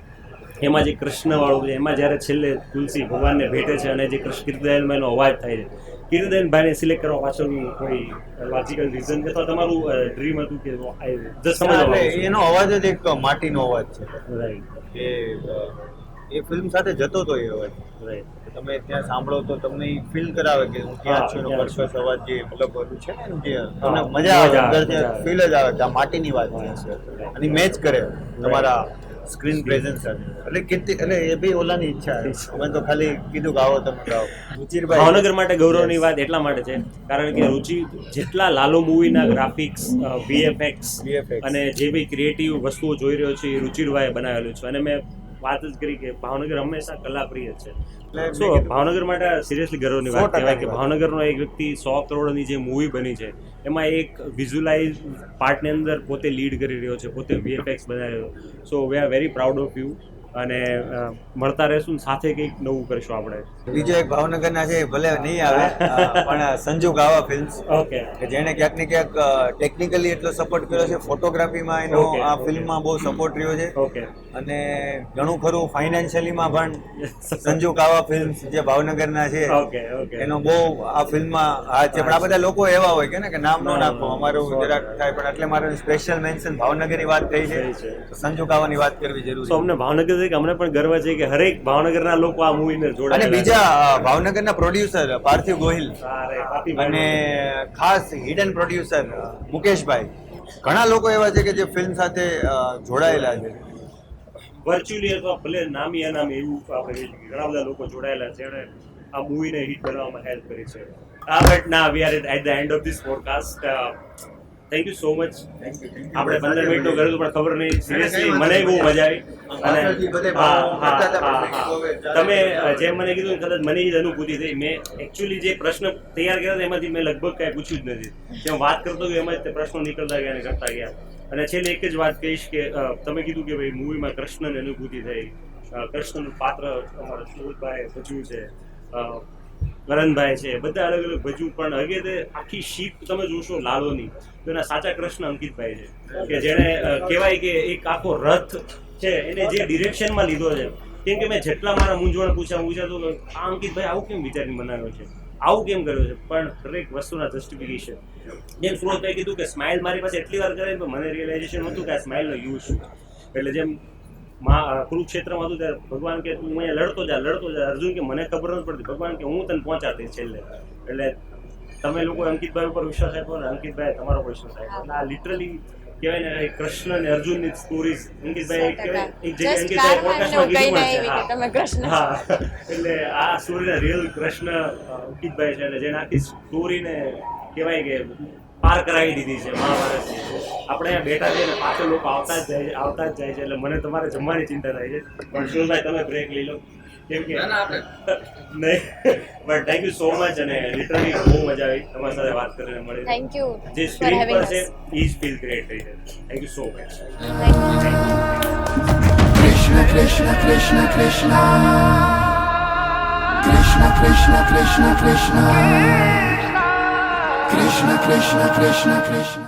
એમાં જે કૃષ્ણવાળું છે, એમાં જ્યારે છેલ્લે તુલસી ભગવાનને ભેટે છે અને જે કીર્તિદાનભાઈનો અવાજ થાય છે. કીર્તિદાનભાઈને સિલેક્ટ કરવા પાછળનું કોઈ લોજિકલ રીઝન અથવા તમારું ડ્રીમ હતું કે જસ્ટ સમજવા? એનો અવાજ જ એક માટીનો અવાજ છે. રાઈટ. એ ફિલ્મ સાથે જતો તો એ અવાજ. તમે ત્યાં સાંભળો તો તમને ફીલ કરાવે કે હું ક્યાં છું, એનો કર્કશ અવાજ જે મતલબ બધું છે ને, જે તમને મજા આવે, અંદર ફીલ જ આવે કે આ માટીની વાત છે, અને મેચ કરે તમારા સ્ક્રીન પ્રેઝન્સ સાથે એટલે કેટલી એટલે એ બી ઓલાની ઈચ્છા અમે તો ખાલી કીધું ગાઓ તમે ગાઓ રુચિરભાઈ ભાવનગર માટે ગૌરવની વાત એટલા માટે છે કારણ કે રુચિ જેટલા લાલો મૂવીના ગ્રાફિક્સ VFX અને જે બી ક્રિએટિવ વસ્તુઓ જોઈ રહ્યો છે એ રુચિરભાઈએ બનાવેલું છે અને મેં વાત જ કરી કે ભાવનગર હંમેશા કલાપ્રિય છે. સો ભાવનગર માટે સિરિયસલી ગર્વની વાત કહેવાય કે ભાવનગરનો એક વ્યક્તિ 100 કરોડની જે મૂવી બની છે એમાં એક વિઝ્યુલાઇઝ પાર્ટની અંદર પોતે લીડ કરી રહ્યો છે, પોતે VFX બનાવી રહ્યો. So we are very proud of you અને મળતા રહેશું ને સાથે કંઈક નવું કરીશું આપણે. બીજો એક ભાવનગરના છે ભલે નહીં આવે પણ સંજુ ગાવા ફિલ્મ્સ ઓકે કે જેણે ક્યાંક ને ક્યાંક ટેકનિકલી એટલો સપોર્ટ કર્યો છે, ફોટોગ્રાફીમાં એનો Okay. આ ફિલ્મમાં બહુ સપોર્ટ રહ્યો છે ઓકે અને ઘણું ખરું ફાઇનાન્શિયલીમાં પણ સંજુ કાવા ફિલ્મ્સ જે ભાવનગરના છે ઓકે ઓકે એનો બહુ આ ફિલ્મમાં હાથ છે. પણ આ બધા લોકો એવા હોય કે ને કે નામ ન નાખો અમારું જરાક થાય પણ એટલે મારે સ્પેશિયલ મેન્શન ભાવનગરની વાત થઈ છે તો સંજુ કાવાની વાત કરવી સો જરૂરી અમને ભાવનગર છે કે અમને પણ ગર્વ છે કે હરેક ભાવનગરના લોકો આ મૂવીને અને જોડાયેલા બીજા ભાવનગરના પ્રોડ્યુસર પાર્થિવ ગોહિલ અને ખાસ હિડન પ્રોડ્યુસર મુકેશભાઈ ઘણા લોકો એવા છે કે જે ફિલ્મ સાથે જોડાયેલા છે. વર્ચ્યુઅલી અથવા ભલે નામી અનામી એવું આપણે કહી શકીએ ઘણા બધા લોકો જોડાયેલા છે અને આ મૂવીને હિટ બનાવવામાં હેલ્પ કરી છે. બટ ના we are at the end of this podcast. Thank you so much. આપણે 15 મિનિટનું કર્યું પણ ખબર નહીં સિરિયસલી મને બહુ મજા આવી અને હા તમે જેમ મને કીધું કદાચ મને જ અનુભૂતિ થઈ. મેં એકચ્યુઅલી જે પ્રશ્ન તૈયાર કર્યા હતા એમાંથી મેં લગભગ કાંઈ પૂછ્યું જ નથી. જેમ વાત કરતો ગયો એમાં જ તે પ્રશ્નો નીકળતા ગયા અને કરતા ગયા. અને છેલ્લે એક જ વાત કહીશ કે તમે કીધું કે ભાઈ મૂવીમાં કૃષ્ણની અનુભૂતિ થઈ. કૃષ્ણનું પાત્ર અમારા સુરતભાઈ ભજવું છે, કરણભાઈ છે, બધા અલગ અલગ ભજવું પણ હવે તે આખી શીપ તમે જોશો લાલોની તો એના સાચા કૃષ્ણ અંકિતભાઈ છે કે જેણે કહેવાય કે એક આખો રથ છે એને જે ડિરેક્શનમાં લીધો છે. કેમ કે મેં જેટલા મારા મૂંઝવણ પૂછાતું આ અંકિતભાઈ આવું કેમ વિચારીને બનાવ્યો છે, આવું કેમ કર્યું છે, પણ દરેક વસ્તુના જસ્ટિફિકેશન. જેમ સુરતભાઈ કીધું કે સ્માઇલ મારી પાસે એટલી વાર કરે તો મને રિયલાઇઝેશન હતું કે આ સ્માઇલનો યુઝ શું. એટલે જેમ કુરુક્ષેત્રમાં હતું ત્યારે ભગવાન કે તું અહીંયા લડતો જા. અર્જુન કે મને ખબર નથી પડતી, ભગવાન કે હું તને પહોંચાડી છેલ્લે. એટલે તમે લોકો અંકિતભાઈ ઉપર વિશ્વાસ આપ્યો ને અંકિતભાઈ તમારો પર વિશ્વાસ આપ્યો. એટલે આ લિટરલી કહેવાય ને અર્જુન અને અર્જુનની સ્ટોરીઝ અંકિતભાઈ એક જગ્યાએ અંકિતભાઈ પોડકાસ્ટમાં કીધું પણ છે. હા એટલે આ સ્ટોરીના રિયલ કૃષ્ણ અંકિતભાઈ છે અને જેને આખી સ્ટોરીને કહેવાય કે પાર કરાવી દીધી છે મહાભારતની. આપણે અહીંયા બેઠા છીએ ને પાછળ લોકો આવતા જ જાય છે એટલે મને તમારે જમવાની ચિંતા થાય છે. પણ શિવભાઈ તમે બ્રેક લઈ લો કેમ કે નહીં but thank you so much અને લિટરલી બહુ મજા આવી તમારી સાથે વાત કરીને મળી. થેન્ક યુ જે ફોર સ્ક્રીન હેવિંગ પર છે અસ. એ જ ફીલ ક્રિએટ થઈ છે. Thank you so much. Krishna Krishna Krishna Krishna Krishna Krishna Krishna Krishna Krishna Krishna Krishna Krishna